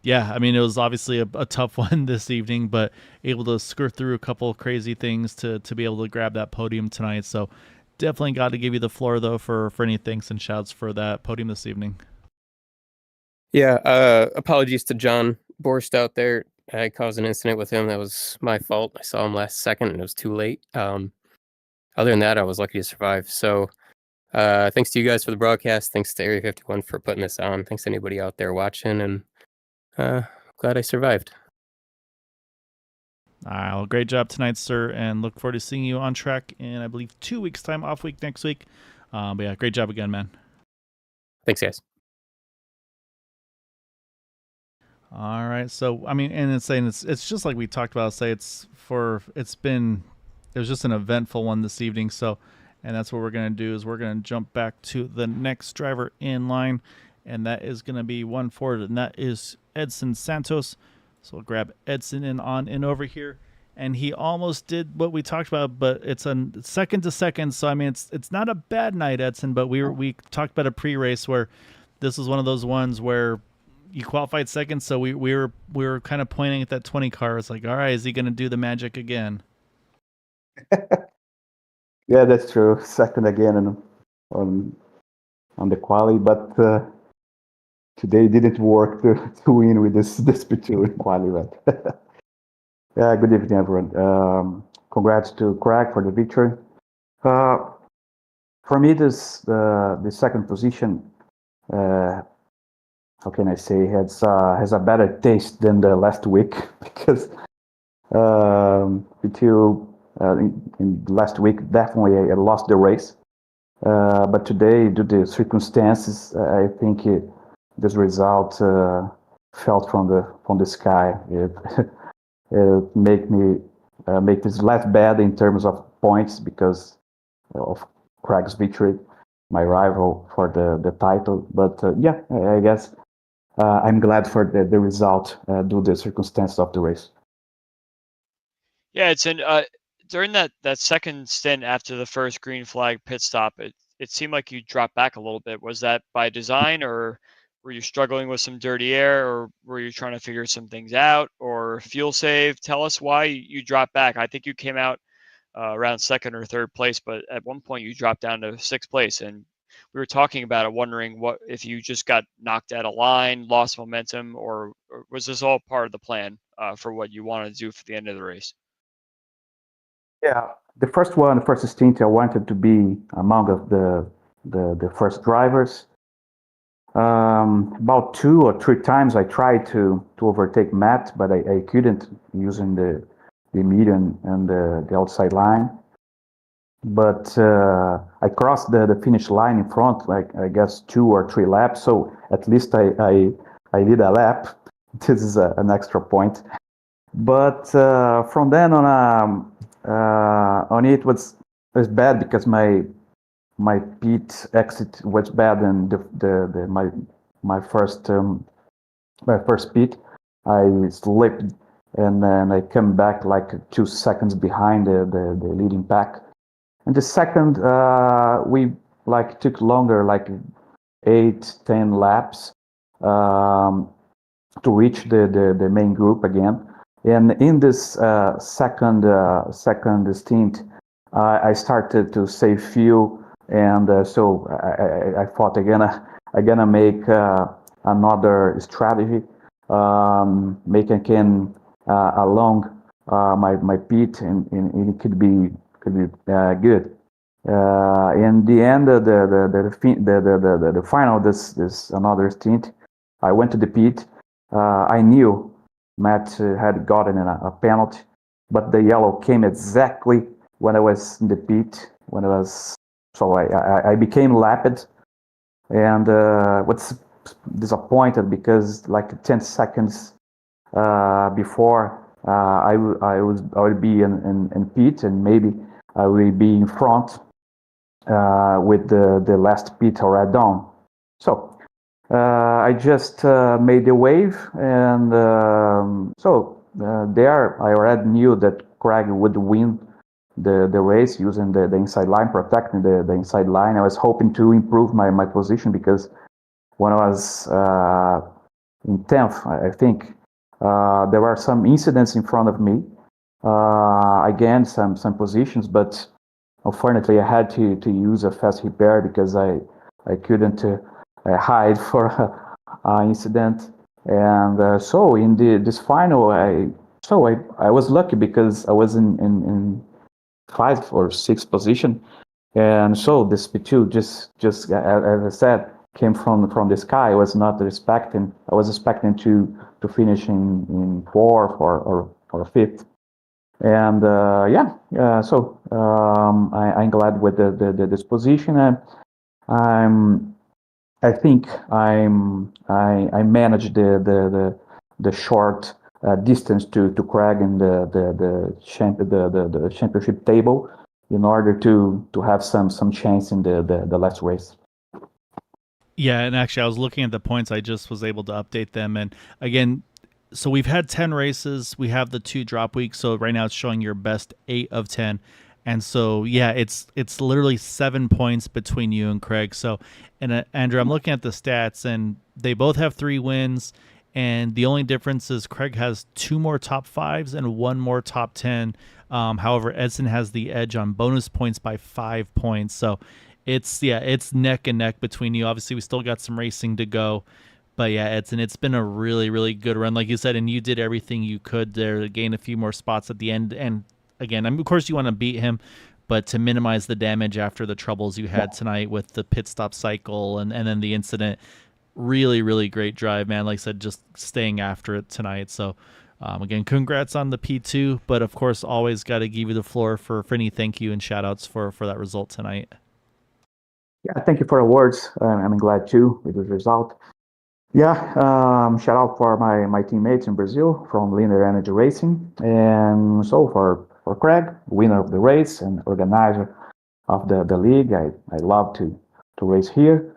yeah, I mean, it was obviously a tough one this evening, but able to skirt through a couple of crazy things to be able to grab that podium tonight, so... Definitely got to give you the floor, though, for any thanks and shouts for that podium this evening. Yeah, apologies to John Borst out there. I caused an incident with him. That was my fault. I saw him last second, and it was too late. Other than that, I was lucky to survive. So thanks to you guys for the broadcast. Thanks to Area 51 for putting this on. Thanks to anybody out there watching, and glad I survived. All right, well, great job tonight, sir, and look forward to seeing you on track in, I believe, 2 weeks' time, off week next week. But yeah, great job again, man. Thanks, guys. All right, so I mean, and it's just like we talked about. Say it was just an eventful one this evening. So, and that's what we're gonna do is we're gonna jump back to the next driver in line, and that is gonna be one forward, and that is Edson Santos. So we'll grab Edson in over here, and he almost did what we talked about, but it's a second to second. So I mean, it's not a bad night, Edson. But we talked about a pre-race where this was one of those ones where you qualified second, so we were kind of pointing at that 20 car. It's like, all right, is he going to do the magic again? Yeah, that's true. Second again on the quali, but. Today didn't work to win with this P2 in quali, but yeah, good evening, everyone. Congrats to Craig for the victory. For me, the second position, how can I say, has a better taste than the last week because P2 in last week definitely I lost the race, but today, due to the circumstances, I think this result fell from the sky. It made me make this less bad in terms of points because of Craig's victory, my rival for the title. But yeah, I guess I'm glad for the result due to the circumstances of the race. Yeah, it's during that second stint after the first green flag pit stop, it seemed like you dropped back a little bit. Was that by design, or were you struggling with some dirty air, or were you trying to figure some things out, or fuel save? Tell us why you dropped back. I think you came out around second or third place, but at one point you dropped down to sixth place, and we were talking about it, wondering what if you just got knocked out of line, lost momentum, or was this all part of the plan for what you wanted to do for the end of the race? Yeah, the first stint, I wanted to be among the first drivers. About 2 or 3 times I tried to overtake Matt, but I couldn't using the median and the outside line. But I crossed the finish line in front, like I guess 2 or 3 laps. So at least I did a lap. This is an extra point. But from then on it was bad because my pit exit was bad, and my first pit I slipped, and then I came back like 2 seconds behind the leading pack. And the second we like took longer, like 8-10 laps to reach the main group again. And in this second stint, I started to save fuel, and so I thought I'm gonna make another strategy, making along my pit, and it could be good. In the end, the final, this another stint, I went to the pit. I knew Matt had gotten a penalty, but the yellow came exactly when I was in the pit. So I became lapped, and was disappointed because like 10 seconds before I would be in pit, and maybe I will be in front with the last pit already done. So I just made the wave, and there I already knew that Craig would win the race using the inside line, protecting the inside line. I was hoping to improve my position because when I was in 10th, I think, there were some incidents in front of me. I gained some positions, but unfortunately I had to use a fast repair because I couldn't hide for an incident. And so in this final, I was lucky because I was in 5th or 6th position, and so this P2 just as I said, came from the sky. I was not expecting. I was expecting to finish in 4th or 5th. And so I'm glad with this position, and I think I managed the short distance to Craig in the championship table in order to have some chance in the last race. Yeah, and actually I was looking at the points. I just was able to update them, and again, so we've had 10 races. We have the 2 drop weeks, so right now it's showing your best 8 of 10. And so, yeah, it's literally 7 points between you and Craig. So, and Andrew, I'm looking at the stats, and they both have 3 wins, and the only difference is Craig has 2 more top 5s and 1 more top 10. However, Edson has the edge on bonus points by 5 points. So it's neck and neck between you. Obviously, we still got some racing to go. But yeah, Edson, it's been a really, really good run, like you said, and you did everything you could there to gain a few more spots at the end. And again, of course, you want to beat him, but to minimize the damage after the troubles you had tonight with the pit stop cycle and then the incident, really, really great drive, man. Like I said, just staying after it tonight. So again, congrats on the P2, but of course, always got to give you the floor for any thank you and shout outs for that result tonight. Yeah, thank you for the words. I'm glad too with the result. Yeah, shout out for my teammates in Brazil from Linear Energy Racing, and so for Craig, winner of the race and organizer of the league. I love to race here,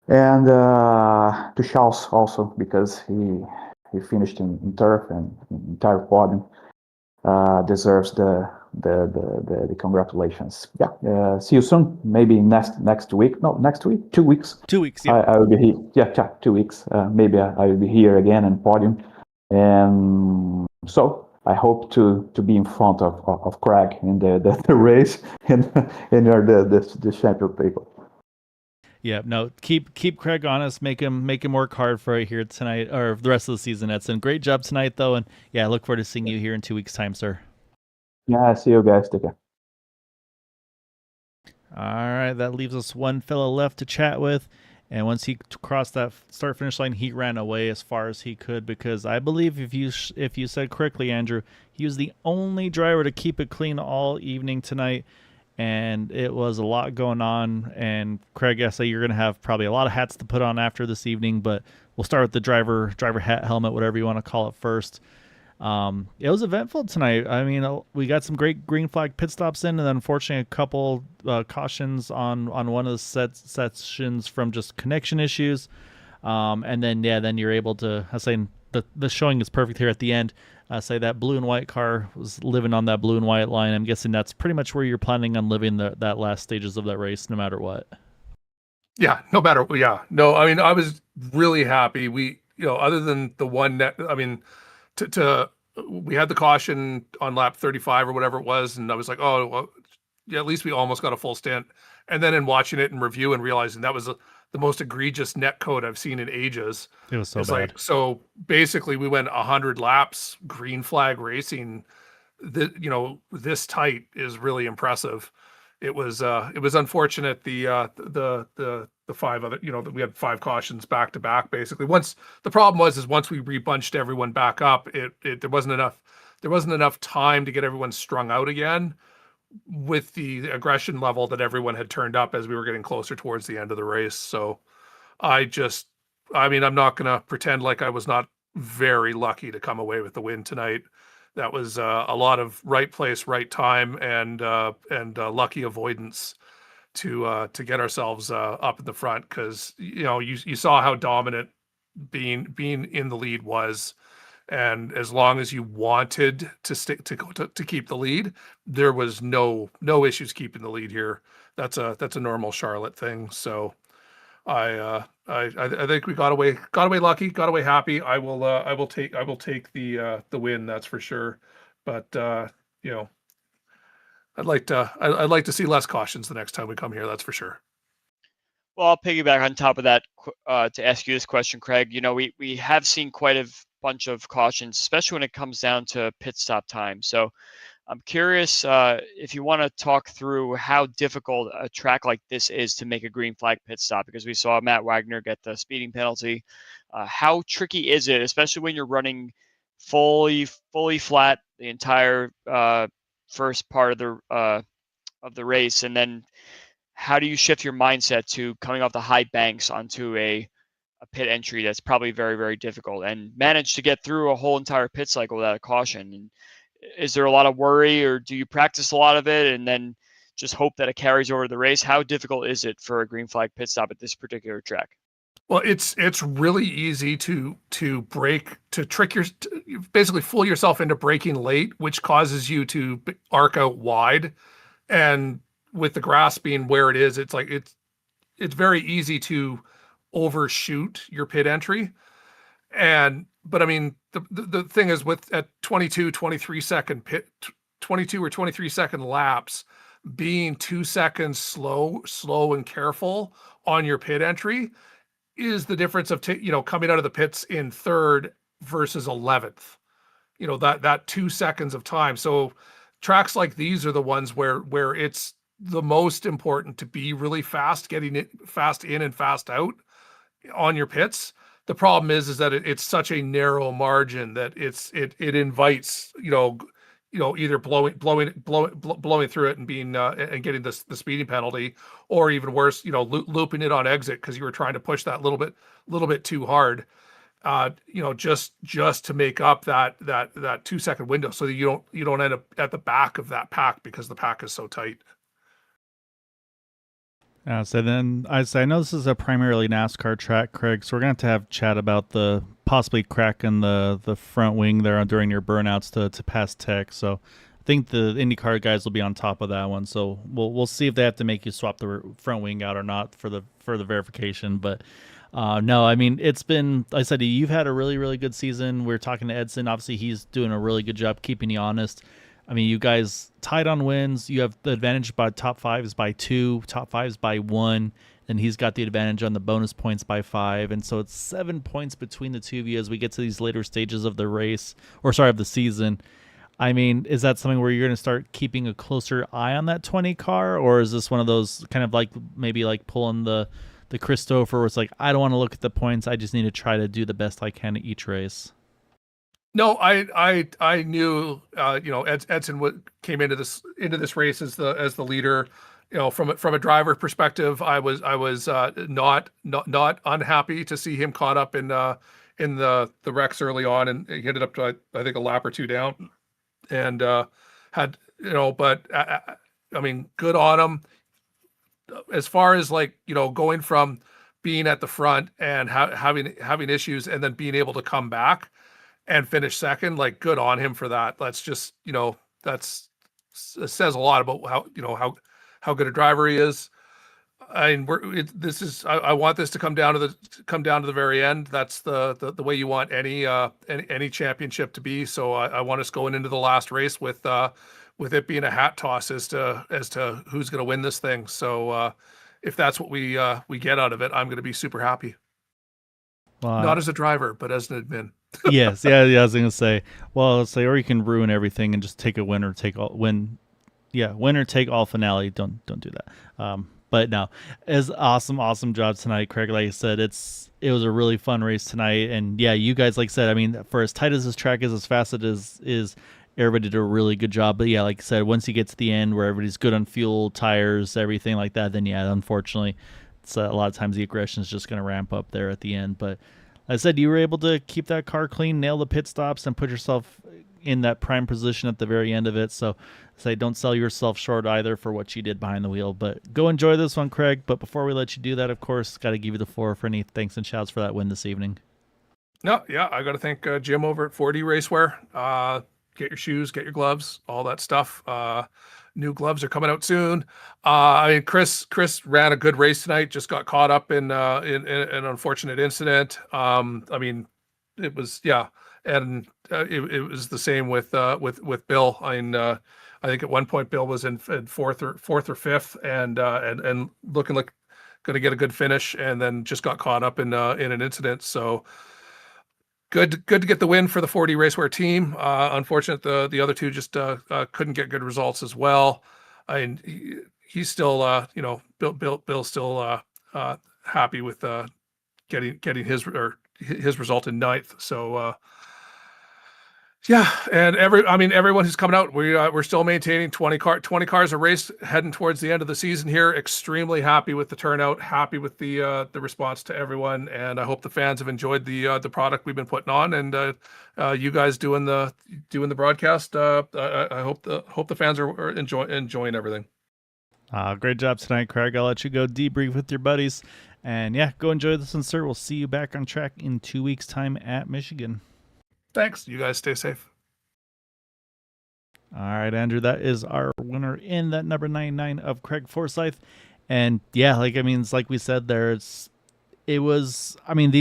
and to Charles also because he finished in turf and entire podium, deserves the congratulations. Yeah, see you soon. Maybe next week. No, next week. 2 weeks. 2 weeks. Yeah, I will be here. Yeah, 2 weeks. Maybe I will be here again in podium, and so I hope to be in front of Craig in the race and the champion table. Yeah, no, keep Craig honest. Make him work hard for it here tonight or the rest of the season. Edson, great job tonight though, and yeah, I look forward to seeing you here in 2 weeks' time, sir. Yeah, see you guys. Take care. All right, that leaves us one fellow left to chat with, And once he crossed that start finish line, he ran away as far as he could, because I believe if you said correctly, Andrew, he was the only driver to keep it clean all evening tonight. And it was a lot going on. And Craig, I say you're going to have probably a lot of hats to put on after this evening, but we'll start with the driver hat, helmet, whatever you want to call it first. It was eventful tonight. I mean, we got some great green flag pit stops in, and then unfortunately a couple cautions on one of the sections from just connection issues. And then then you're able to, I was saying the showing is perfect here at the end. Say that blue and white car was living on that blue and white line. I'm guessing that's pretty much where you're planning on living that last stages of that race, no matter what. Yeah, no matter. Yeah, no. I mean, I was really happy. Other than the one net. I mean, we had the caution on lap 35 or whatever it was, and I was like, oh, well, yeah, at least we almost got a full stint. And then in watching it and review and realizing that was the most egregious net code I've seen in ages. It was so bad. So basically we went 100 laps, green flag racing. This tight is really impressive. It was unfortunate the five other, we had 5 cautions back to back. Basically, once the problem was once we rebunched everyone back up, there wasn't enough time to get everyone strung out again with the aggression level that everyone had turned up as we were getting closer towards the end of the race. So I'm not going to pretend like I was not very lucky to come away with the win tonight. That was a lot of right place, right time, and lucky avoidance to get ourselves up in the front, because you saw how dominant being in the lead was. And as long as you wanted to stick to keep the lead, there was no issues keeping the lead here. That's a normal Charlotte thing. So I think we got away lucky, got away happy. I will take the win, that's for sure. But I'd like to see less cautions the next time we come here. That's for sure. Well, I'll piggyback on top of that to ask you this question, Craig. We have seen quite a bunch of cautions, especially when it comes down to pit stop time. So I'm curious if you want to talk through how difficult a track like this is to make a green flag pit stop, because we saw Matt Wagner get the speeding penalty. How tricky is it, especially when you're running fully flat the entire first part of the race, and then how do you shift your mindset to coming off the high banks onto a pit entry that's probably very, very difficult, and manage to get through a whole entire pit cycle without a caution? And is there a lot of worry, or do you practice a lot of it and then just hope that it carries over to the race? How difficult is it for a green flag pit stop at this particular track? Well, it's really easy to basically fool yourself into braking late, which causes you to arc out wide. And with the grass being where it is, it's very easy to overshoot your pit entry. But I mean, the thing is, with at 22 or 23 second laps, being 2 seconds slow and careful on your pit entry is the difference of coming out of the pits in third versus 11th. That 2 seconds of time. So tracks like these are the ones where it's the most important to be really fast, getting it fast in and fast out on your pits. The problem is that it's such a narrow margin that it invites either blowing through it and being and getting the speeding penalty, or even worse, looping it on exit because you were trying to push that little bit too hard, just to make up that 2 second window, so that you don't end up at the back of that pack because the pack is so tight. So then I know this is a primarily NASCAR track, Craig, so we're going to have chat about the possibly cracking the front wing there during your burnouts to pass tech. So I think the IndyCar guys will be on top of that one. So we'll see if they have to make you swap the front wing out or not for the verification. But no, I mean, it's been, like I said, you've had a really, really good season. We're talking to Edson. Obviously, he's doing a really good job keeping you honest. I mean, you guys tied on wins. You have the advantage by top 5s by 2, top 5s by 1. And he's got the advantage on the bonus points by 5. And so it's 7 points between the two of you as we get to these later stages of the race, of the season. I mean, is that something where you're going to start keeping a closer eye on that 20 car? Or is this one of those kind of like maybe like pulling the the Christopher where it's like, I don't want to look at the points. I just need to try to do the best I can at each race? No, I knew Edson came into this race as the leader. From a driver perspective, I was not unhappy to see him caught up in the wrecks early on, and he ended up to, I think, a lap or two down, and had but I mean, good on him. As far as going from being at the front and having issues and then being able to come back and finish second, good on him for that. That's just, it says a lot about how good a driver he is. I mean, I want this to come down to the very end. That's the way you want any championship to be. So I want us going into the last race with it being a hat toss as to who's going to win this thing. So if that's what we get out of it, I'm going to be super happy. Not as a driver, but as an admin. Yes, yeah, I was gonna say. Well, let's say, or you can ruin everything and just take a winner take all winner take all finale. Don't do that. But no, it's awesome job tonight, Craig. Like I said, it was a really fun race tonight, and yeah, you guys, like I said, I mean, for as tight as this track is, as fast as it is, everybody did a really good job. But yeah, like I said, once you get to the end where everybody's good on fuel, tires, everything like that, then yeah, unfortunately, it's a lot of times the aggression is just going to ramp up there at the end. But like I said, you were able to keep that car clean, nail the pit stops, and put yourself in that prime position at the very end of it. So say, don't sell yourself short either for what you did behind the wheel. But go enjoy this one, Craig. But before we let you do that, of course, got to give you the floor for any thanks and shouts for that win this evening. No, yeah, I got to thank Jim over at 4D Racewear. Get your shoes, get your gloves, all that stuff. New gloves are coming out soon. I mean, Chris ran a good race tonight. Just got caught up in an unfortunate incident. I mean, it was and it was the same with Bill. I mean, I think at one point Bill was in fourth or fifth, and looking like going to get a good finish, and then just got caught up in an incident. So. Good to get the win for the 4D Racewear team. Unfortunate the other two just couldn't get good results as well. I mean, he's still Bill's still happy with getting his result in ninth. So yeah, and everyone who's coming out, we're still maintaining 20 cars a race heading towards the end of the season here. Extremely happy with the turnout, happy with the response to everyone, and I hope the fans have enjoyed the product we've been putting on, and you guys doing the broadcast. I hope the fans are enjoying everything. Great job tonight, Craig. I'll let you go debrief with your buddies, and yeah, go enjoy this one, sir. We'll see you back on track in 2 weeks' time at Michigan. Thanks. You guys stay safe. All right, Andrew, that is our winner in that number 99 of Craig Forsyth. And yeah, it's like we said there, these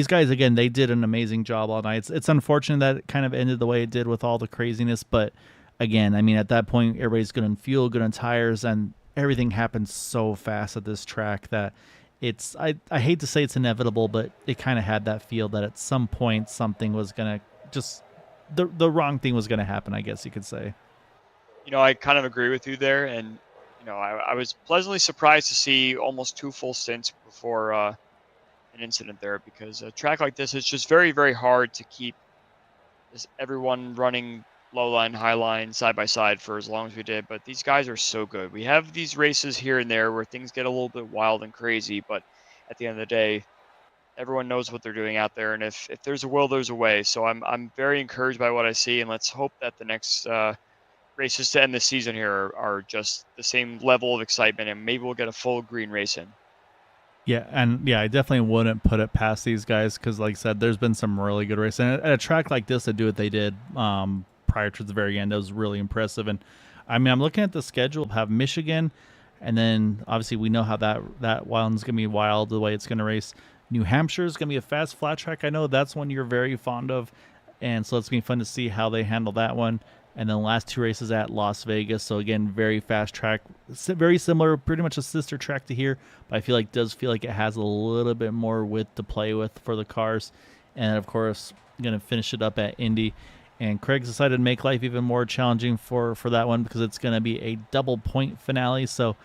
guys, again, they did an amazing job all night. It's unfortunate that it kind of ended the way it did with all the craziness. But again, at that point, everybody's good on fuel, good on tires, and everything happens so fast at this track that I hate to say it's inevitable, but it kind of had that feel that at some point something was going to just the wrong thing was going to happen, I guess you could say. I kind of agree with you there, and I was pleasantly surprised to see almost 2 full stints before an incident there, because a track like this is just very, very hard to keep everyone running low line, high line, side by side for as long as we did. But these guys are so good. We have these races here and there where things get a little bit wild and crazy, but at the end of the day, everyone knows what they're doing out there, and if there's a will, there's a way. So I'm very encouraged by what I see, and let's hope that the next races to end the season here are just the same level of excitement, and maybe we'll get a full green race in. Yeah, and yeah, I definitely wouldn't put it past these guys because, like I said, there's been some really good races. And at a track like this, to do what they did prior to the very end, that was really impressive. And I'm looking at the schedule, have Michigan, and then obviously we know how that one's going to be wild, the way it's going to race. New Hampshire is going to be a fast flat track. I know that's one you're very fond of, and so it's going to be fun to see how they handle that one. And then the last 2 races at Las Vegas. So again, very fast track, very similar, pretty much a sister track to here, but I feel like it has a little bit more width to play with for the cars. And of course, going to finish it up at Indy. And Craig's decided to make life even more challenging for that one because it's going to be a double point finale. So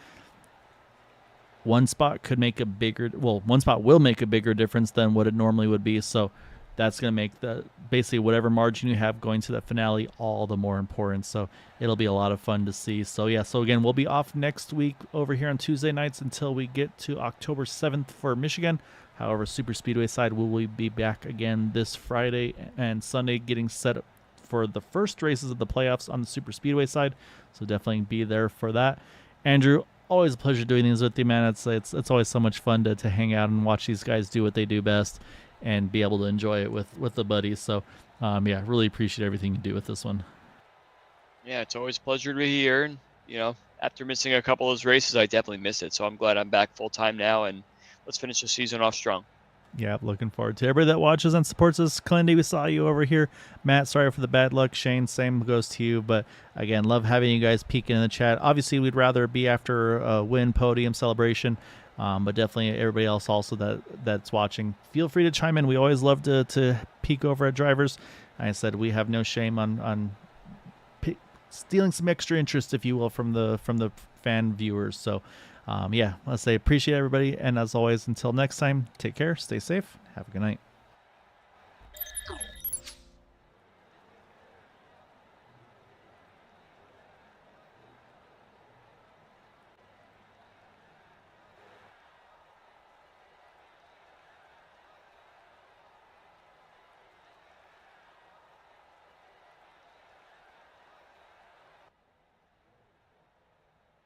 one spot could make a bigger, well, one spot will make a bigger difference than what it normally would be. So that's going to make the basically whatever margin you have going to the finale all the more important. So it'll be a lot of fun to see. So yeah, so again, we'll be off next week over here on Tuesday nights until we get to October 7th for Michigan. However, Super Speedway side, we will be back again this Friday and Sunday, getting set up for the first races of the playoffs on the Super Speedway side. So definitely be there for that. Andrew, always a pleasure doing these with you, man. It's always so much fun to hang out and watch these guys do what they do best and be able to enjoy it with the buddies. So yeah, really appreciate everything you do with this one. Yeah, it's always a pleasure to be here. And, you know, after missing a couple of those races, I definitely miss it. So I'm glad I'm back full time now, and let's finish the season off strong. Yeah, looking forward to everybody that watches and supports us. Clindy, we saw you over here. Matt, sorry for the bad luck. Shane, same goes to you. But again, love having you guys peeking in the chat. Obviously, we'd rather be after a win, podium, celebration. But definitely everybody else also that's watching, feel free to chime in. We always love to peek over at drivers. Like I said, we have no shame on stealing some extra interest, if you will, from the fan viewers. So yeah, let's say appreciate everybody. And as always, until next time, take care, stay safe, have a good night.